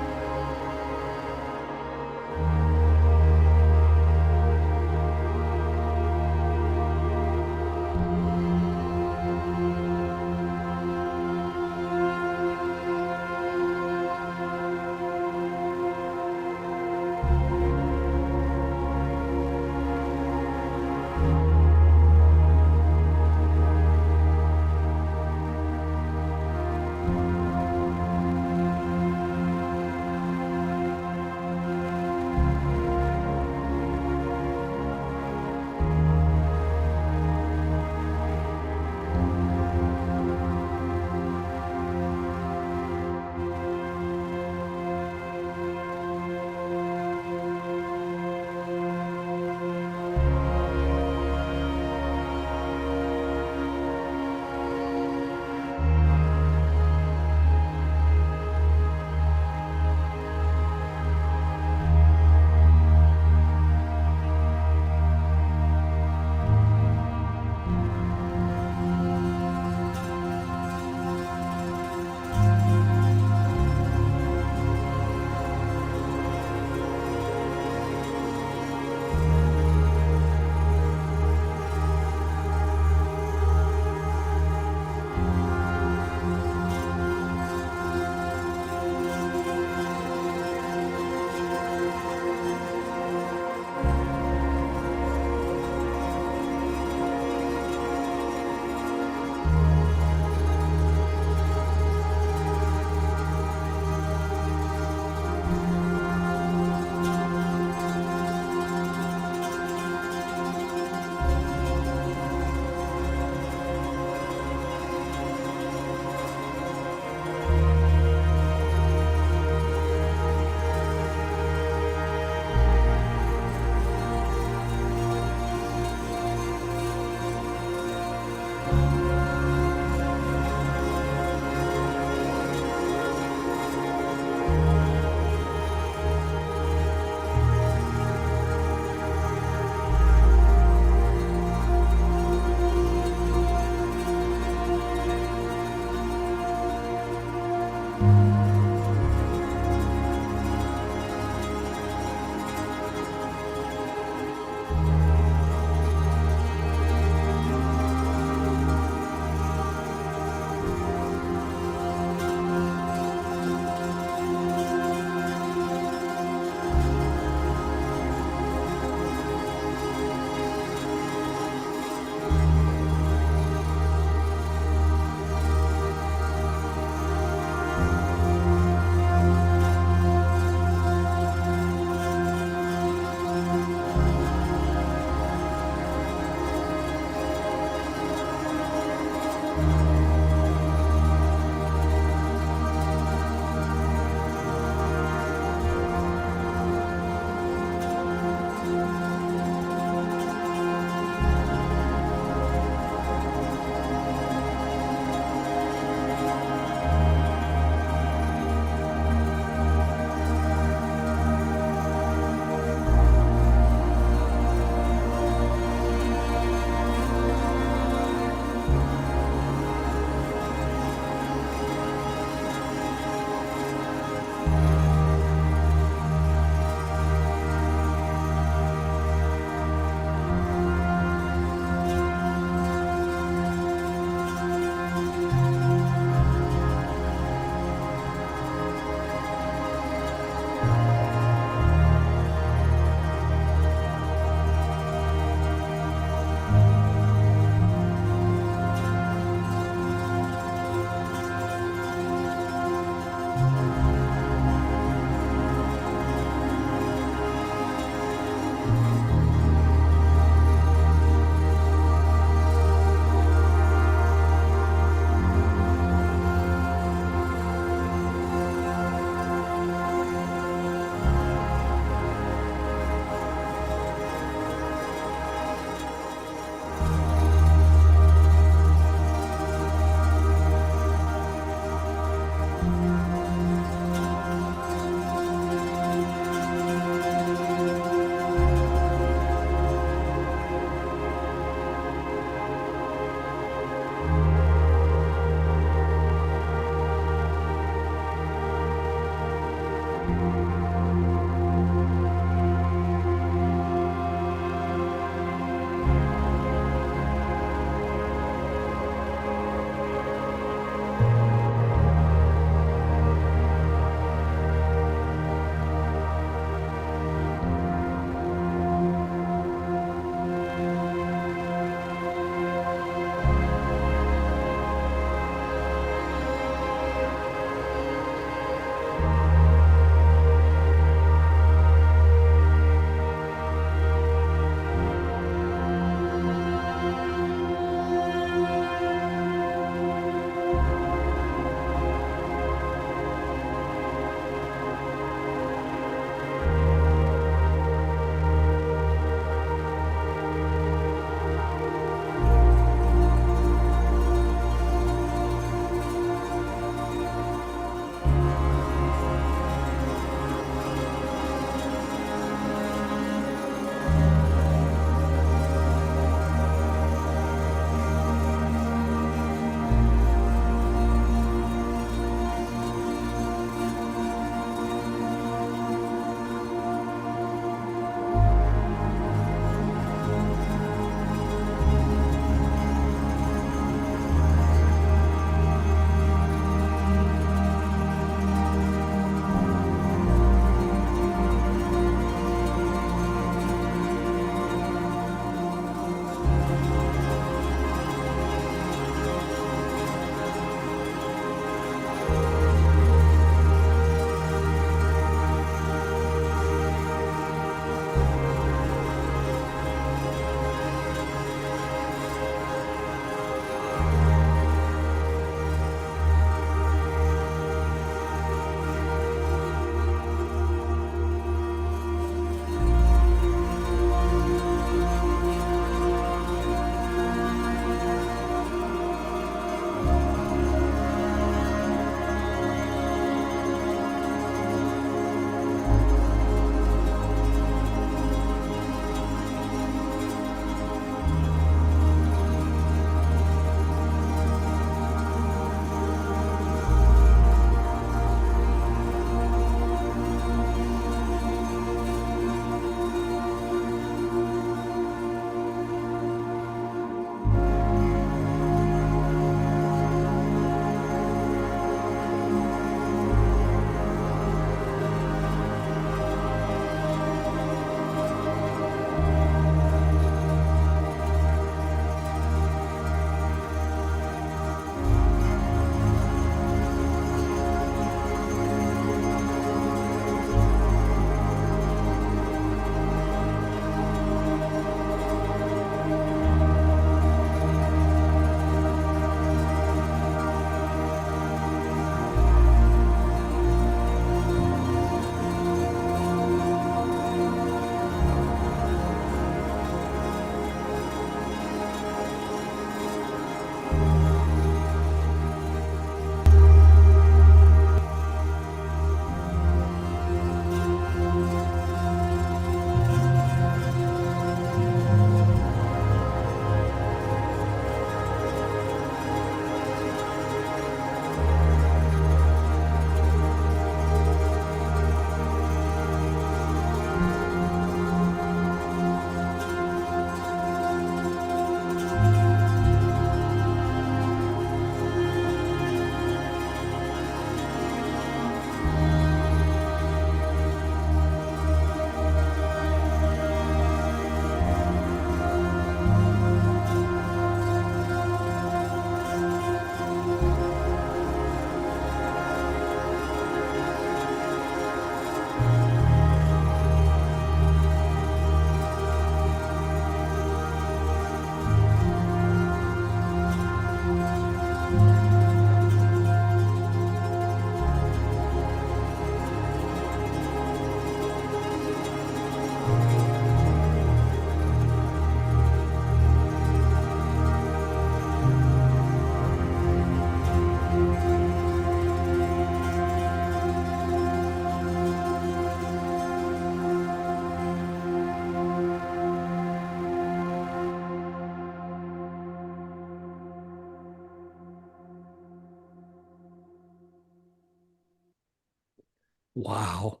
Wow.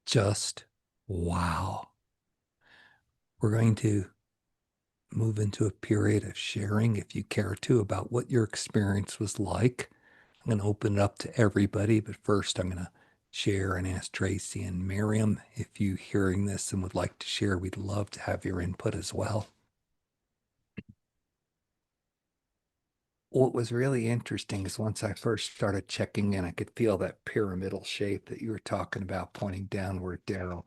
Just wow. We're going to move into a period of sharing, if you care to, about what your experience was like. I'm going to open it up to everybody, but first I'm going to share and ask Tracy and Miriam if you hearing this and would like to share. We'd love to have your input as well. What was really interesting is once I first started checking in, I could feel that pyramidal shape that you were talking about pointing downward, Darryl.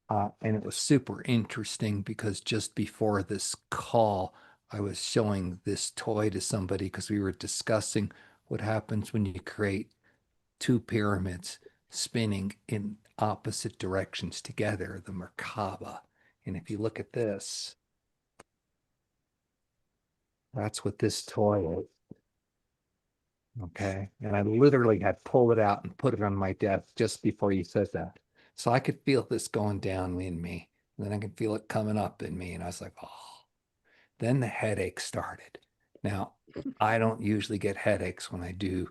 And it was super interesting because just before this call, I was showing this toy to somebody because we were discussing what happens when you create two pyramids spinning in opposite directions together, the Merkaba. And if you look at this, that's what this toy is. Okay. And I literally had pulled it out and put it on my desk just before you said that. So I could feel this going down in me. And then I could feel it coming up in me. And I was like, oh. Then the headache started. Now, I don't usually get headaches when I do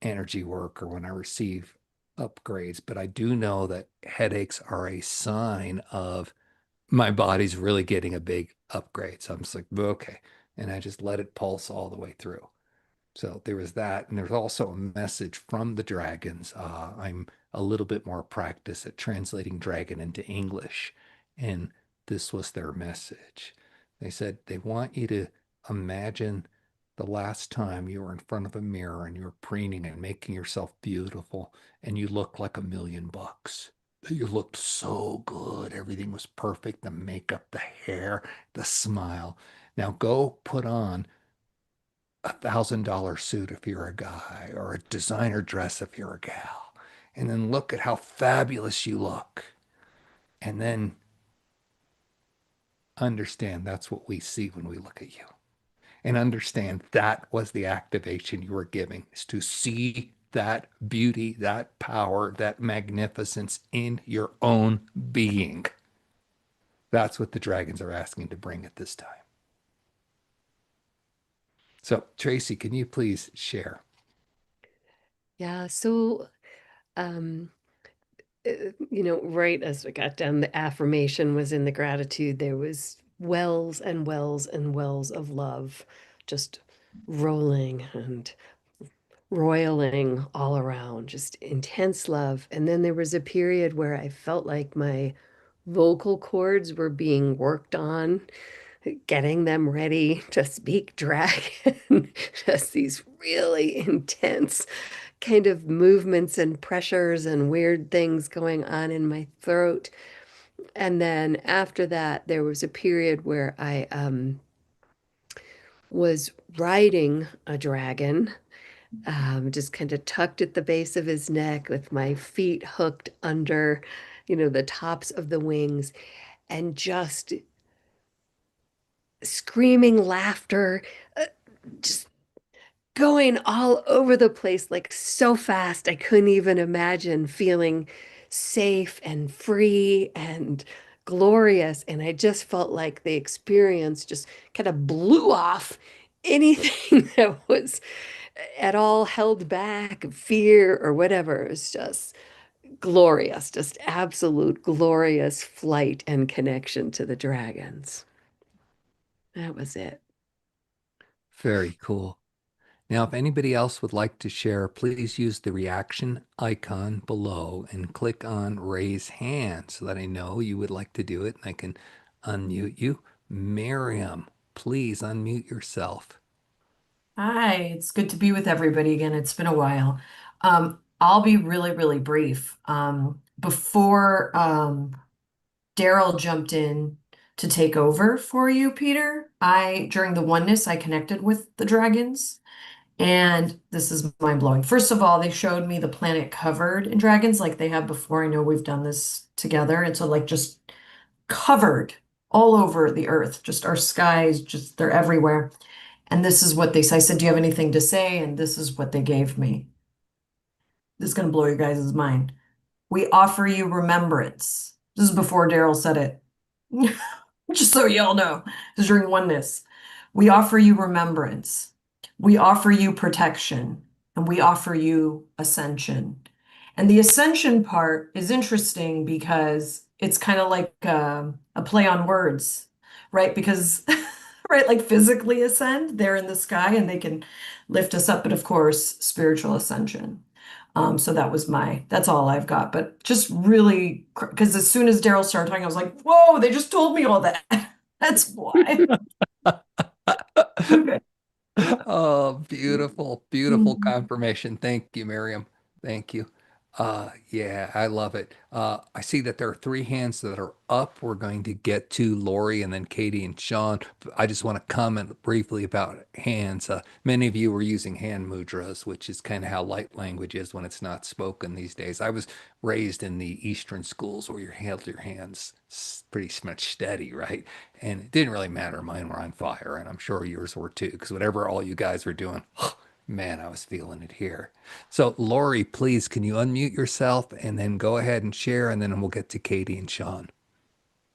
energy work or when I receive upgrades, but I do know that headaches are a sign of my body's really getting a big upgrade. So I'm just like, okay. And I just let it pulse all the way through. So there was that. And there's also a message from the dragons. I'm a little bit more practiced at translating dragon into English. And this was their message. They said they want you to imagine the last time you were in front of a mirror and you were preening and making yourself beautiful and you looked like $1,000,000. You looked so good. Everything was perfect. The makeup, the hair, the smile. Now go put on $1,000 suit if you're a guy, or a designer dress if you're a gal. And then look at how fabulous you look. And then understand that's what we see when we look at you. And understand that was the activation you were giving, is to see that beauty, that power, that magnificence in your own being. That's what the dragons are asking to bring at this time. So, Tracy, can you please share? Yeah, so um right as I got done, the affirmation was in the gratitude. There was wells and wells and wells of love just rolling and roiling all around, just intense love. And then there was a period where I felt like my vocal cords were being worked on, getting them ready to speak dragon. Just these really intense kind of movements and pressures and weird things going on in my throat. And then after that, there was a period where I was riding a dragon, just kind of tucked at the base of his neck with my feet hooked under, the tops of the wings, and just screaming laughter, uh, just going all over the place, like so fast. I couldn't even imagine feeling safe and free and glorious. And I just felt like the experience just kind of blew off anything that was at all held back, fear or whatever. It was just glorious, just absolute glorious flight and connection to the dragons. That was it. Very cool. Now, if anybody else would like to share, please use the reaction icon below and click on raise hand so that I know you would like to do it and I can unmute you. Miriam, please unmute yourself. Hi, it's good to be with everybody again. It's been a while. I'll be really, really brief. Before Darryl jumped in to take over for you, Peter, during the oneness, I connected with the dragons, and this is mind-blowing. First of all, they showed me the planet covered in dragons like they have before. I know we've done this together, and so like just covered all over the earth, just our skies, just they're everywhere. And this is what they said. I said, do you have anything to say? And this is what they gave me. This is going to blow your guys' mind. We offer you remembrance. This is before Darryl said it. Just so y'all know, this is during oneness. We offer you remembrance. We offer you protection. And we offer you ascension. And the ascension part is interesting because it's kind of like a play on words, right? Because, right, like physically ascend, they're in the sky and they can lift us up, but of course, spiritual ascension. So that's all I've got. But just really, because as soon as Darryl started talking, I was like, whoa, they just told me all that. That's why. Okay. Oh, beautiful, beautiful Mhm. confirmation. Thank you, Miriam. Thank you. Yeah, I love it. I see that there are three hands that are up. We're going to get to Lori and then Katie and Sean. I just want to comment briefly about hands. Many of you were using hand mudras, which is kind of how light language is when it's not spoken these days. I was raised in the Eastern schools where you held your hands pretty much steady, right? And it didn't really matter. Mine were on fire, and I'm sure yours were too, because whatever all you guys were doing, man, I was feeling it here. So, Lori, please, can you unmute yourself and then go ahead and share, and then we'll get to Katie and Sean.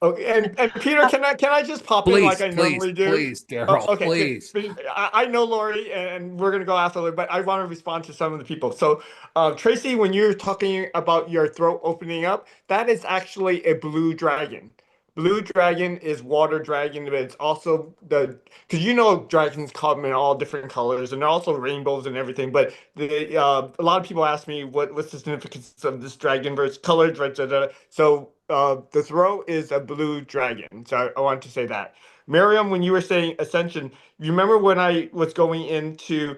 Okay, and Peter, can I just pop in like Please, I please, normally do? please, Daryl, Okay, please. I know Lori, and we're gonna go after Lori, but I want to respond to some of the people. So, Tracy, when you're talking about your throat opening up, that is actually a blue dragon. Blue dragon is water dragon, but it's also because you know dragons come in all different colors and they're also rainbows and everything. But a lot of people ask me what's the significance of this dragon versus colored, right? So the throat is a blue dragon. So I want to say that. Miriam, when you were saying ascension, you remember when I was going into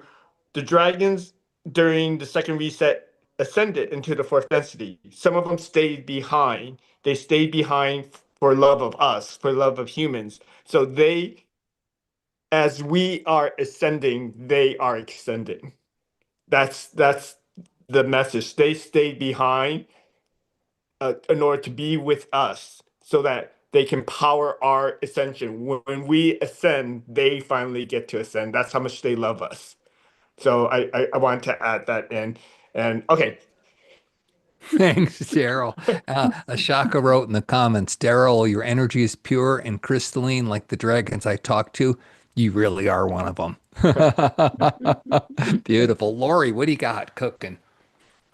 the dragons during the second reset ascended into the fourth density. Some of them stayed behind. They stayed behind for love of us, for love of humans. So as we are ascending, they are extending. That's the message. They stayed behind in order to be with us so that they can power our ascension. When we ascend, they finally get to ascend. That's how much they love us. So I want to add that in. And okay. Thanks, Daryl. Ashaka wrote in the comments, Daryl, your energy is pure and crystalline like the dragons I talked to. You really are one of them. Beautiful. Lori, what do you got cooking?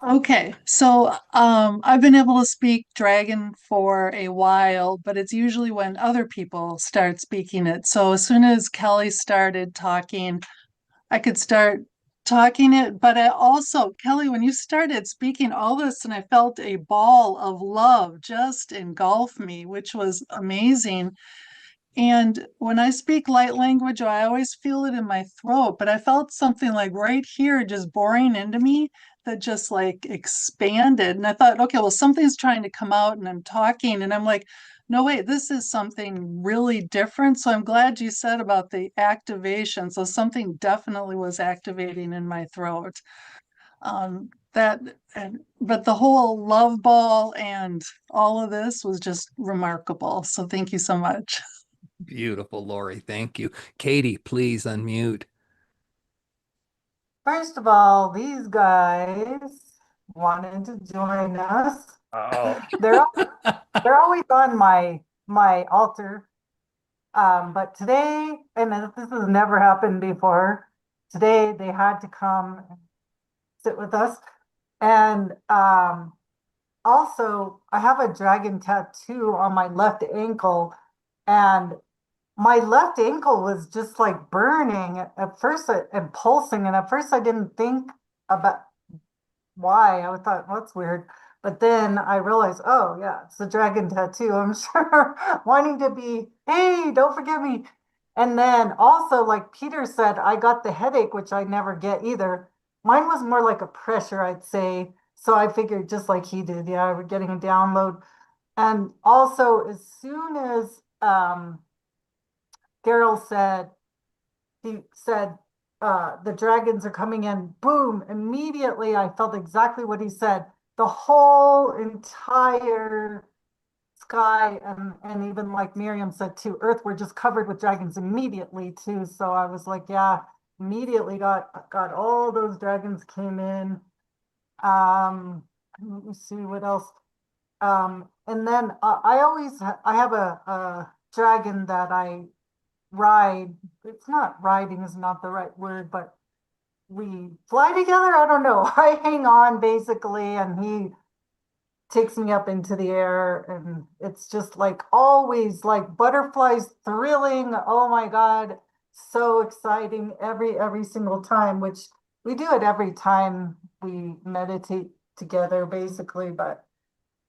Okay, so I've been able to speak dragon for a while, but it's usually when other people start speaking it. So as soon as Kelly started talking, I could start talking it. But I also, Kelly, when you started speaking all this, and I felt a ball of love just engulf me, which was amazing. And when I speak light language, I always feel it in my throat, but I felt something like right here just boring into me that just like expanded. And I thought, okay, well, something's trying to come out and I'm talking, and I'm like, no, wait, this is something really different. So I'm glad you said about the activation. So something definitely was activating in my throat. That, but the whole love ball and all of this was just remarkable. So thank you so much. Beautiful, Lori. Thank you. Katie, please unmute. First of all, these guys wanted to join us. Oh. They're they're always on my altar. But today, and this has never happened before, today they had to come and sit with us. And also, I have a dragon tattoo on my left ankle, and my left ankle was just like burning at first and pulsing. And at first, I didn't think about why. I thought, well, that's weird. But then I realized, oh, yeah, it's the dragon tattoo. I'm sure wanting to be, hey, don't forget me. And then also, like Peter said, I got the headache, which I never get either. Mine was more like a pressure, I'd say. So I figured just like he did, yeah, we're getting a download. And also, as soon as Darryl said, he said, the dragons are coming in, boom, immediately I felt exactly what he said. The whole entire sky, and even like Miriam said too, Earth were just covered with dragons immediately too. So I was like, yeah, immediately got all those dragons came in. Let me see what else. And then I have a dragon that I ride. It's not riding is not the right word, but we fly together. I don't know. I hang on basically, and he takes me up into the air, and it's just like always like butterflies, thrilling. Oh my God, so exciting every single time, which we do it every time we meditate together basically, but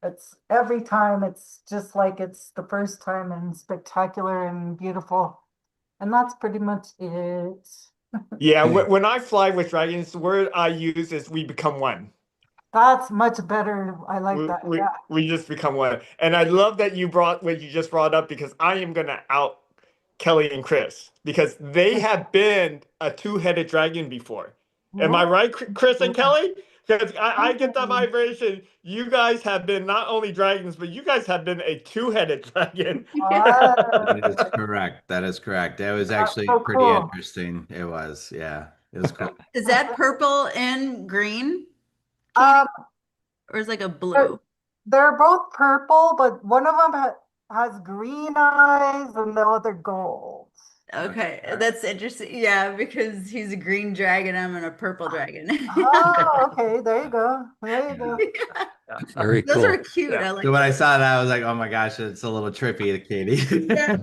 it's every time it's just like it's the first time and spectacular and beautiful. And that's pretty much it. Yeah, when I fly with dragons, the word I use is we become one. That's much better. I like We, that. we, Yeah. we just become one. And I love that you brought what you just brought up because I am going to out Kelly and Chris because they have been a two-headed dragon before. Am I right, Chris and Kelly? Because I get the vibration. You guys have been not only dragons, but you guys have been a two-headed dragon. That is Ah, correct. That is correct. That was actually so pretty cool. interesting. It was, yeah, it was cool. Is that purple and green, Um, Katie? Or is it like a they're, blue? they're both purple, but one of them has green eyes and the other gold. Okay, that's interesting. Yeah, because he's a green dragon, I'm a purple dragon. Oh, okay. There you go. There you go. Very Those are cool. cute. I Yeah. So like when I those. saw that, I was like, "Oh my gosh, it's a little trippy, Katie." Yeah.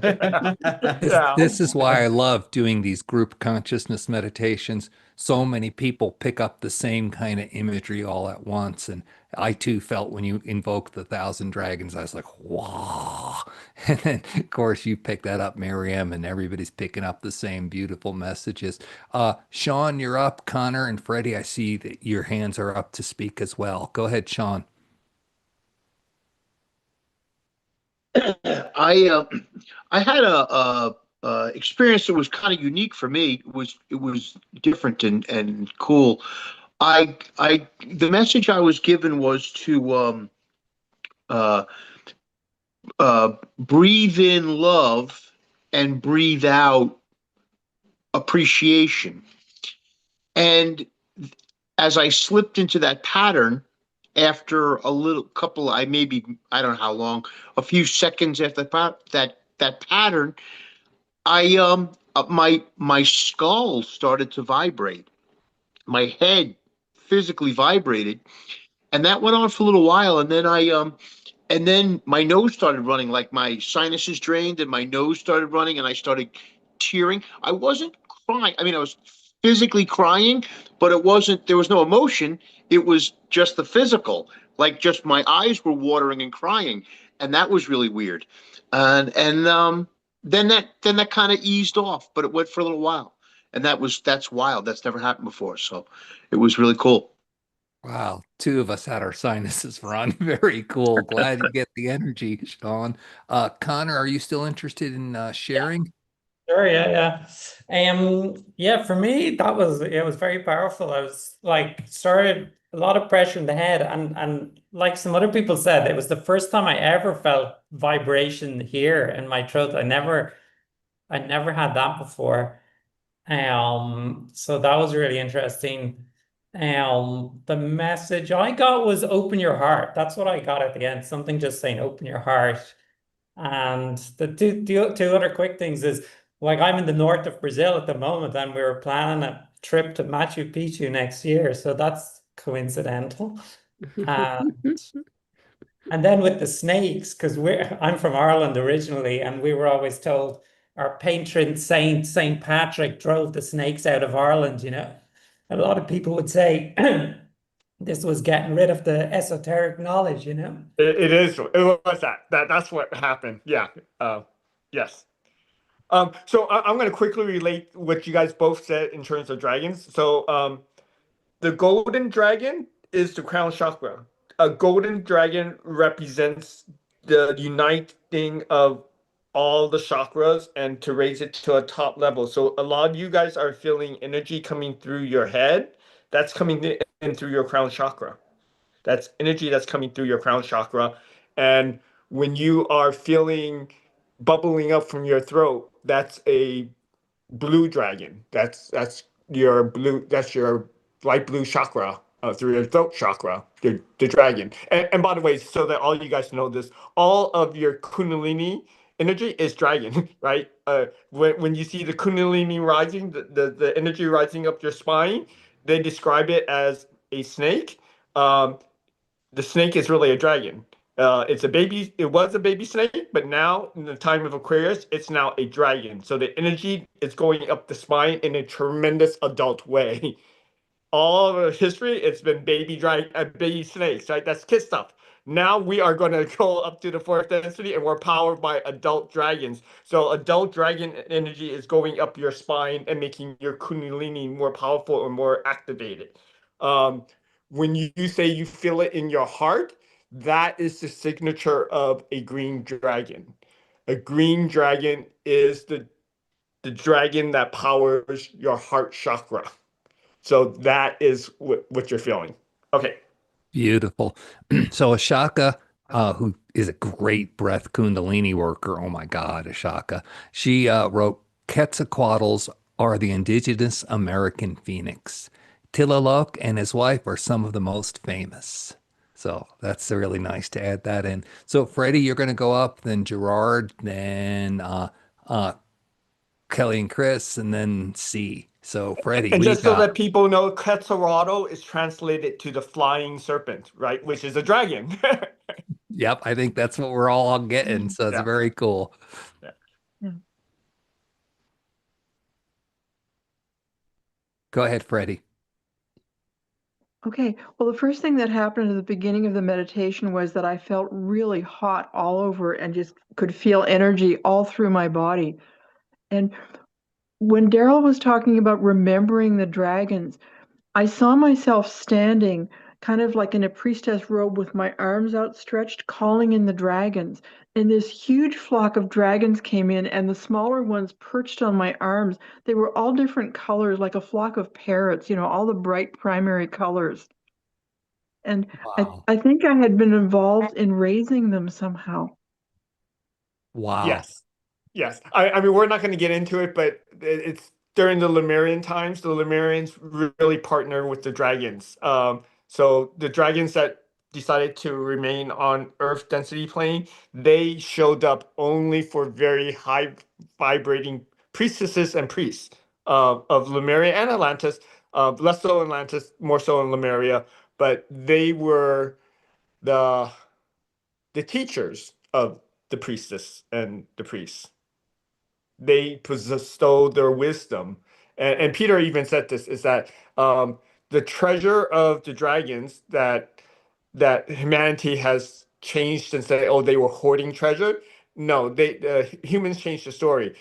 This, Yeah. this is why I love doing these group consciousness meditations. So many people pick up the same kind of imagery all at once. And I too felt when you invoked the thousand dragons, I was like, wow. And then, of course, you pick that up, Miriam, and everybody's picking up the same beautiful messages. Sean, you're up. Connor and Freddie, I see that your hands are up to speak as well. Go ahead, Sean. I I had a experience that was kind of unique for me. It was different and cool. I the message I was given was to uh, breathe in love and breathe out appreciation. And as I slipped into that pattern, after a little couple, I don't know how long, a few seconds after that pattern. My skull started to vibrate. My head physically vibrated, and that went on for a little while. And then my nose started running, like my sinuses drained, and my nose started running, and I started tearing. I wasn't crying. I mean, I was physically crying, but it wasn't. There was no emotion. It was just the physical, like just my eyes were watering and crying, and that was really weird. And then that kind of eased off, but it went for a little while, and that's wild. That's never happened before, so it was really cool. Wow, two of us had our sinuses run. Very cool. Glad you get the energy, Sean. Connor, are you still interested in sharing? Sure, yeah. For me, it was very powerful. I was like started a lot of pressure in the head, and like some other people said, it was the first time I ever felt vibration here in my throat. I never had that before. So that was really interesting. The message I got was open your heart. That's what I got at the end. Something just saying open your heart. And the two other quick things is like I'm in the north of Brazil at the moment, and we were planning a trip to Machu Picchu next year, so that's coincidental. Uh, and then with the snakes, because I'm from Ireland originally, and we were always told our patron saint, Saint Patrick, drove the snakes out of Ireland, you know. A lot of people would say this was getting rid of the esoteric knowledge, you know. It is. It was that's what happened. Yeah. Yes. So I'm going to quickly relate what you guys both said in terms of dragons. So the golden dragon is the crown chakra. A golden dragon represents the uniting of all the chakras and to raise it to a top level. So a lot of you guys are feeling energy coming through your head. That's coming in through your crown chakra. That's energy that's coming through your crown chakra. And when you are feeling bubbling up from your throat, that's a blue dragon. That's your blue. That's your light blue chakra through your throat chakra. The dragon. And by the way, so that all you guys know this, all of your kundalini energy is dragon, right? When you see the Kundalini rising, the energy rising up your spine, they describe it as a snake. Um, the snake is really a dragon. It's a baby. It was a baby snake, but now in the time of Aquarius, it's now a dragon. So the energy is going up the spine in a tremendous adult way. All of history, it's been baby snakes, right? That's kid stuff. Now we are going to go up to the fourth density, and we're powered by adult dragons. So adult dragon energy is going up your spine and making your Kundalini more powerful and more activated. Um, when you say you feel it in your heart, that is the signature of a green dragon. A green dragon is the dragon that powers your heart chakra. So that is what you're feeling. Okay. Beautiful. So Ashaka, who is a great breath Kundalini worker, oh my God, Ashaka, she wrote, Quetzalcoatls are the indigenous American phoenix. Tilalok and his wife are some of the most famous. So that's really nice to add that in. So Freddie, you're going to go up, then Gerard, then uh, Kelly and Chris, and then C. So Freddie, And what do you just so got? that people know, Quetzalcoatl is translated to the flying serpent, right? Which is a dragon. Yep, I think that's what we're all getting. So it's Yeah. very cool. Yeah. Go ahead, Freddie. Okay, well, the first thing that happened at the beginning of the meditation was that I felt really hot all over and just could feel energy all through my body. And when Darryl was talking about remembering the dragons, I saw myself standing kind of like in a priestess robe with my arms outstretched, calling in the dragons. And this huge flock of dragons came in, and the smaller ones perched on my arms. They were all different colors, like a flock of parrots, all the bright primary colors. And Wow. I think I had been involved in raising them somehow. Wow. Yes. Yes. I mean, we're not going to get into it, but it's during the Lemurian times. The Lemurians really partner with the dragons. So the dragons that decided to remain on Earth density plane, they showed up only for very high vibrating priestesses and priests of Lemuria and Atlantis. Less so in Atlantis, more so in Lemuria, but they were the the teachers of the priestess and the priests. They bestowed their wisdom. And Peter even said this, is that the treasure of the dragons that humanity has changed and said, oh, they were hoarding treasure. No, humans changed the story.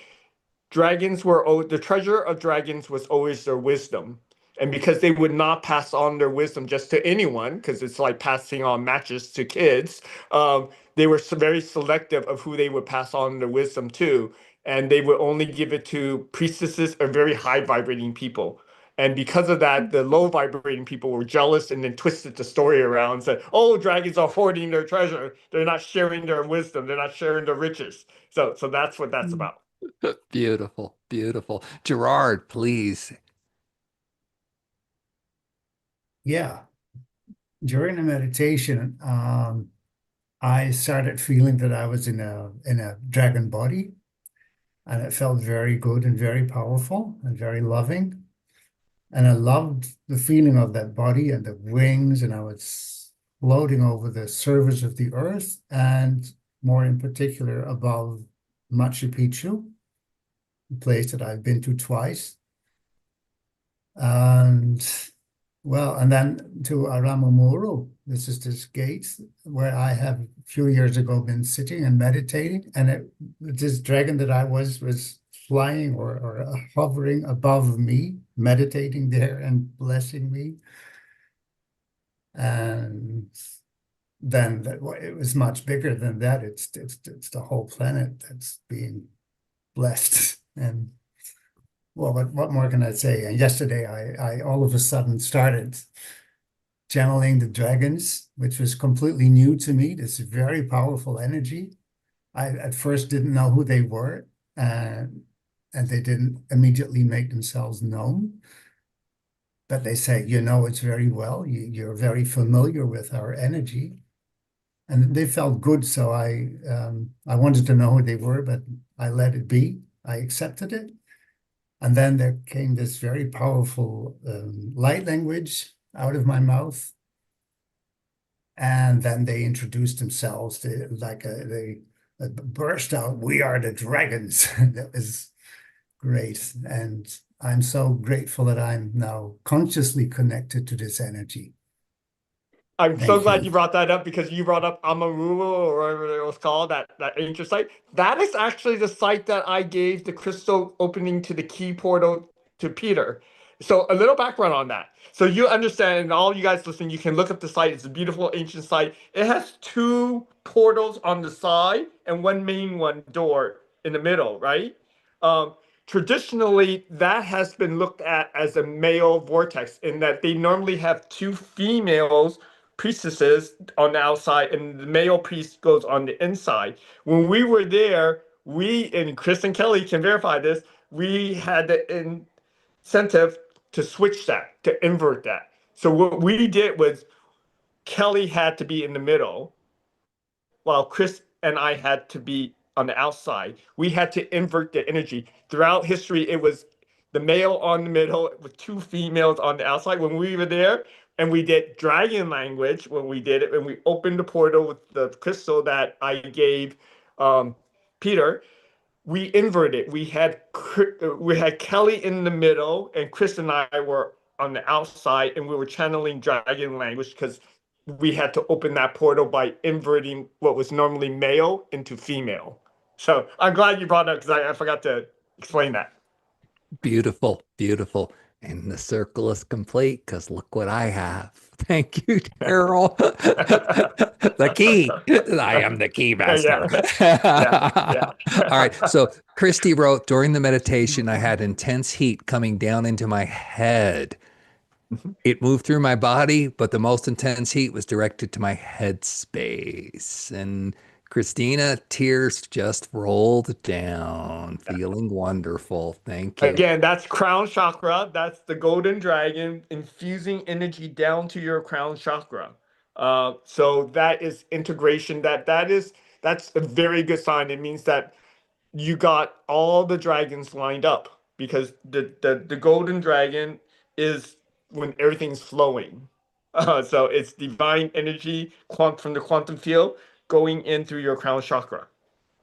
The treasure of dragons was always their wisdom. And because they would not pass on their wisdom just to anyone, because it's like passing on matches to kids, they were very selective of who they would pass on their wisdom to. And they would only give it to priestesses or very high vibrating people. And because of that, the low vibrating people were jealous and then twisted the story around and said, oh, dragons are hoarding their treasure. They're not sharing their wisdom. They're not sharing their riches. So that's what that's about. Beautiful, beautiful. Gerard, please. Yeah. During the meditation, I started feeling that I was in a dragon body, and it felt very good and very powerful and very loving. And I loved the feeling of that body and the wings, and I was floating over the surface of the earth, and more in particular above Machu Picchu, a place that I've been to twice. And well, and then to Aramamuro. This is this gate where I have a few years ago been sitting and meditating, and this dragon that I was flying or hovering above me, meditating there and blessing me. And then it was much bigger than that. It's the whole planet that's being blessed. And well, what more can I say? And yesterday, I all of a sudden started channeling the dragons, which was completely new to me. This very powerful energy. I at first didn't know who they were, and they didn't immediately make themselves known. But they say, it's very well. You're very familiar with our energy. and they felt good. So I wanted to know who they were, but I let it be. I accepted it. And then there came this very powerful light language out of my mouth. And then they introduced themselves. They burst out, "We are the dragons." That was great. And I'm so grateful that I'm now consciously connected to this energy. I'm so Thank glad you. you brought that up because you brought up Amarulo or whatever it was called, that ancient site. That is actually the site that I gave the crystal opening to the key portal to Peter. So a little background on that. So you understand, and all you guys listening, you can look up the site. It's a beautiful ancient site. It has two portals on the side and one main one door in the middle, right? Um, Traditionally, that has been looked at as a male vortex in that they normally have two females priestesses on the outside and the male priest goes on the inside. When we were there, we, and Chris and Kelly can verify this, we had the incentive to switch that, to invert that. So what we did was Kelly had to be in the middle while Chris and I had to be on the outside. We had to invert the energy. Throughout history, it was the male on the middle with two females on the outside. When we were there, and we did dragon language when we did it, and we opened the portal with the crystal that I gave Peter, we inverted. We had Kelly in the middle, and Chris and I were on the outside, and we were channeling dragon language because we had to open that portal by inverting what was normally male into female. So I'm glad you brought it up because I forgot to explain that. Beautiful, beautiful. And the circle is complete because look what I have. Thank you, Darryl. The key. I am the key master. Yeah. All right. So Christy wrote, during the meditation, I had intense heat coming down into my head. It moved through my body, but the most intense heat was directed to my head space. And Christina, tears just rolled down, feeling wonderful. Thank you. Again, that's crown chakra. That's the golden dragon infusing energy down to your crown chakra. So that is integration. That's a very good sign. It means that you got all the dragons lined up because the golden dragon is when everything's flowing. So it's divine energy from the quantum field going in through your crown chakra.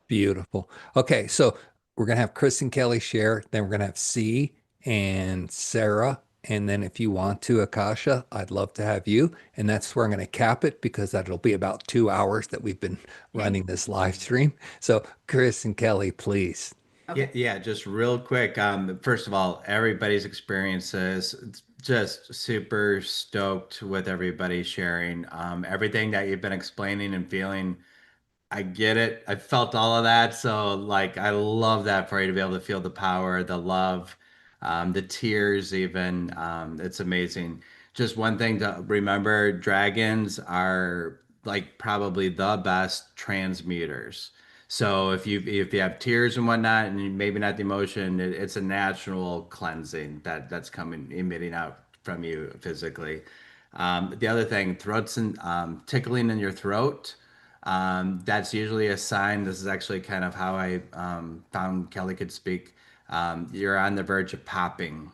Beautiful. Okay, so we're gonna have Chris and Kelly share, then we're gonna have C and Sarah, and then if you want to, Akasha, I'd love to have you. And that's where I'm gonna cap it because that'll be about 2 hours that we've been running this live stream. So Chris and Kelly, please. Okay. Yeah, just real quick. First of all, everybody's experiences, just super stoked with everybody sharing. Everything that you've been explaining and feeling, I get it. I felt all of that. So like I love that for you to be able to feel the power, the love, the tears even. It's amazing. Just one thing to remember, dragons are like probably the best transmuters. So if you have tears and whatnot, and maybe not the emotion, it's a natural cleansing that's coming emitting out from you physically. The other thing, throats and tickling in your throat. That's usually a sign. This is actually kind of how I found Kelly could speak. You're on the verge of popping,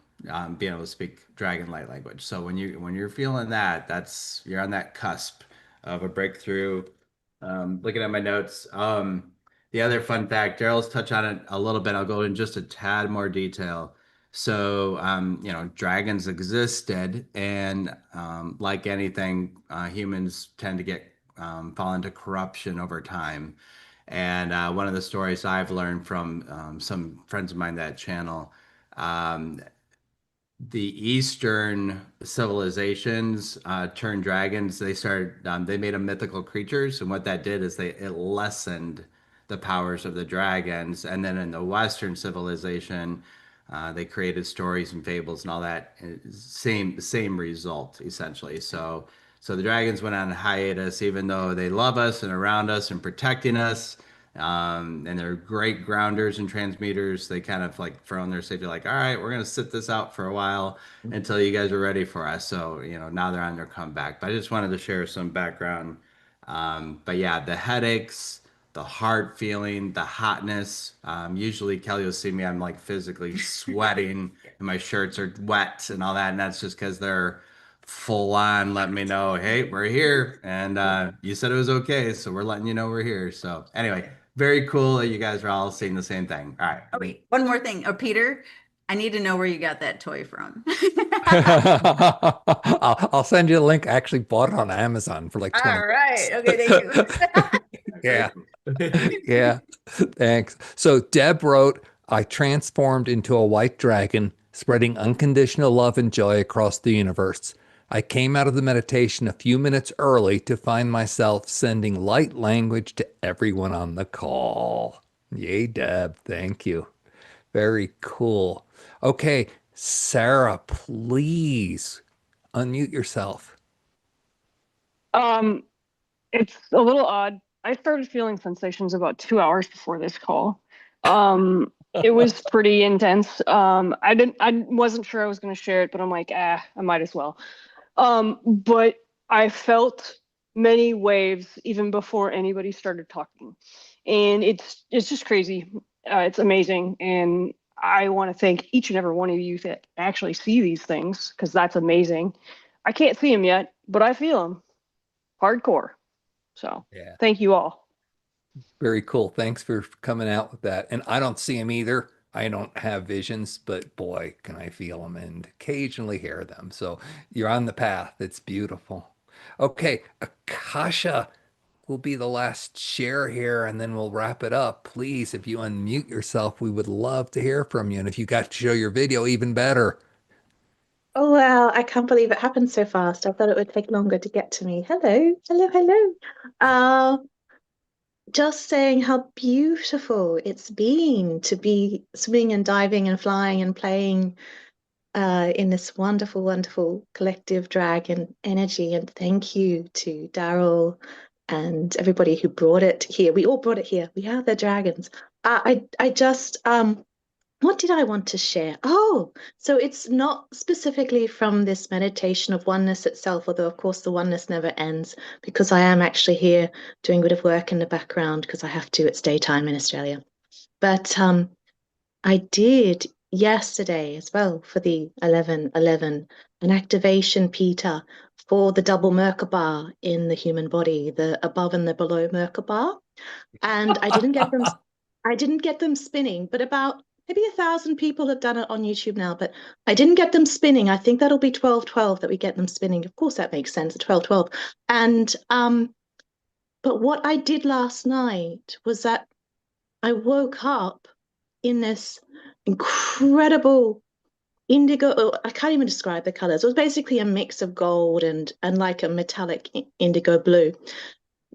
being able to speak dragon light language. So when you're feeling that, you're on that cusp of a breakthrough. Looking at my notes. The other fun fact, Daryl's touched on it a little bit. I'll go in just a tad more detail. So, dragons existed, and like anything, humans tend to get fall into corruption over time. And one of the stories I've learned from some friends of mine that channel, um, the Eastern civilizations turned dragons. They made them mythical creatures, and what that did is it lessened the powers of the dragons. And then in the Western civilization, they created stories and fables and all that. Same result essentially. So the dragons went on hiatus, even though they love us and around us and protecting us. And they're great grounders and transmitters. They kind of like throw in their safety, like, all right, we're going to sit this out for a while until you guys are ready for us. So, now they're on their comeback. But I just wanted to share some background But yeah, the headaches, the heart feeling, the hotness. Usually Kelly will see me, I'm like physically sweating and my shirts are wet and all that. And that's just because they're full on letting me know, hey, we're here. And you said it was okay. So we're letting you know we're here. So anyway, very cool that you guys are all seeing the same thing. All right. Oh, wait, one more thing. Oh, Peter, I need to know where you got that toy from. I'll send you a link. I actually bought it on Amazon for like 20 All right. bucks. Okay, thank you. Yeah. Yeah. Thanks. So Deb wrote, I transformed into a white dragon, spreading unconditional love and joy across the universe. I came out of the meditation a few minutes early to find myself sending light language to everyone on the call. Yay, Deb. Thank you. Very cool. Okay, Sarah, please unmute yourself. Um, it's a little odd. I started feeling sensations about 2 hours before this call. It was pretty intense. I wasn't sure I was going to share it, but I'm like, I might as well. But I felt many waves even before anybody started talking, and it's just crazy. It's amazing, and I want to thank each and every one of you that actually see these things because that's amazing. I can't see them yet, but I feel them hardcore. So Yeah. thank you all. Very cool. Thanks for coming out with that. And I don't see them either. I don't have visions, but boy, can I feel them and occasionally hear them. So you're on the path. It's beautiful. Okay, Akasha will be the last share here, and then we'll wrap it up. Please, if you unmute yourself, we would love to hear from you. And if you got to show your video, even better. Oh wow, I can't believe it happened so fast. I thought it would take longer to get to me. Hello, hello, hello. Uh, just saying how beautiful it's been to be swimming and diving and flying and playing in this wonderful, wonderful collective dragon energy. And thank you to Darryl and everybody who brought it here. We all brought it here. We are the dragons. I just what did I want to share? Oh, so it's not specifically from this meditation of oneness itself, although of course the oneness never ends because I am actually here doing a bit of work in the background because I have to. It's daytime in Australia. But I did yesterday as well for the 11:11 an activation, Peter, for the double Merkaba in the human body, the above and the below Merkaba. And I didn't get them spinning, but about maybe 1,000 people have done it on YouTube now, but I didn't get them spinning. I think that'll be 12:12 that we get them spinning. Of course, that makes sense, 12:12. And but what I did last night was that I woke up in this incredible indigo. Oh, I can't even describe the colors. It was basically a mix of gold and like a metallic indigo blue,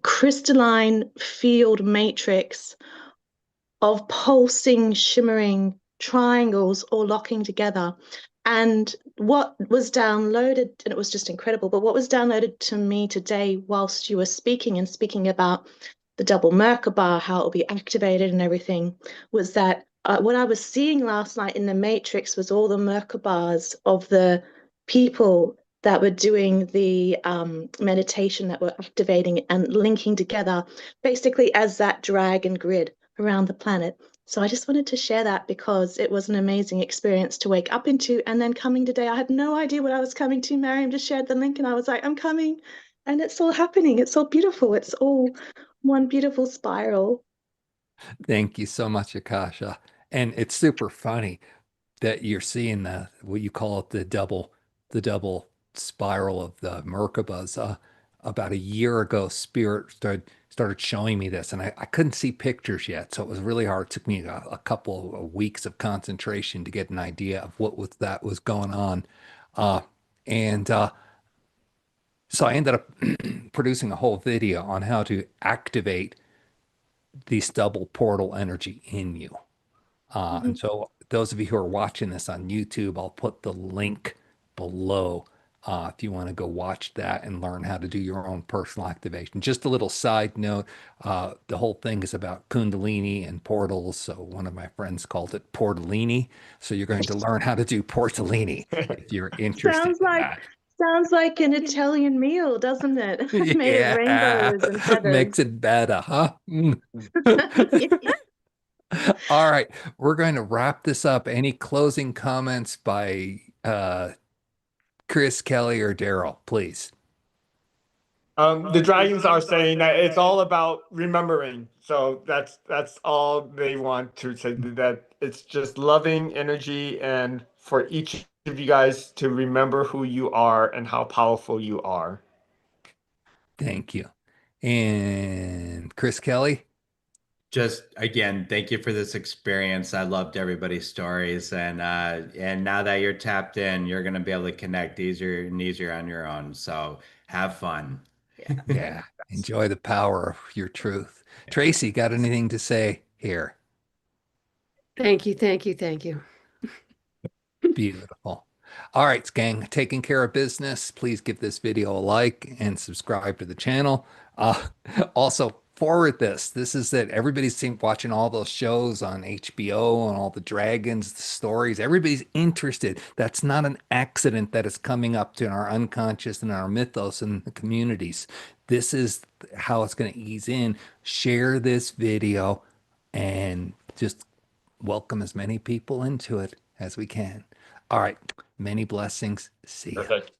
crystalline field matrix of pulsing, shimmering triangles all locking together. And what was downloaded, and it was just incredible, but what was downloaded to me today whilst you were speaking and speaking about the double Merkaba, how it will be activated and everything, was that what I was seeing last night in the Matrix was all the Merkabas of the people that were doing the meditation, that were activating and linking together, basically as that dragon grid around the planet. So I just wanted to share that because it was an amazing experience to wake up into. And then coming today, I had no idea what I was coming to. Miriam just shared the link and I was like, I'm coming. And it's all happening. It's all beautiful. It's all one beautiful spiral. Thank you so much, Akasha. And it's super funny that you're seeing the what you call it the double spiral of the Merkabas. About a year ago, Spirit started showing me this, and I couldn't see pictures yet, so it was really hard. It took me a couple of weeks of concentration to get an idea of what was going on, and so I ended up producing a whole video on how to activate this double portal energy in you. And so those of you who are watching this on YouTube, I'll put the link below if you want to go watch that and learn how to do your own personal activation. Just a little side note, the whole thing is about Kundalini and portals. So one of my friends called it Portalini. So you're going to learn how to do Portalini if you're interested Sounds in like that. Sounds like an Italian meal, doesn't it? May it Yeah, rainbows and feathers. makes it better, huh? All right, we're going to wrap this up. Any closing comments by Chris, Kelly, or Darryl, please? The dragons are saying that it's all about remembering. So that's all they want to say, that it's just loving energy, and for each of you guys to remember who you are and how powerful you are. Thank you. And Chris, Kelly? Just again, thank you for this experience. I loved everybody's stories, and now that you're tapped in, you're gonna be able to connect easier and easier on your own. So have fun. Yeah, enjoy the power of your truth. Tracy, got anything to say here? Thank you, thank you, thank you. Beautiful. All right, gang, taking care of business. Please give this video a like and subscribe to the channel. Also, forward this. This is that everybody's seen watching all those shows on HBO and all the dragons, the stories. Everybody's interested. That's not an accident that is coming up to our unconscious and our mythos and the communities. This is how it's going to ease in. Share this video and just welcome as many people into it as we can. All right. Many blessings. See ya. Perfect.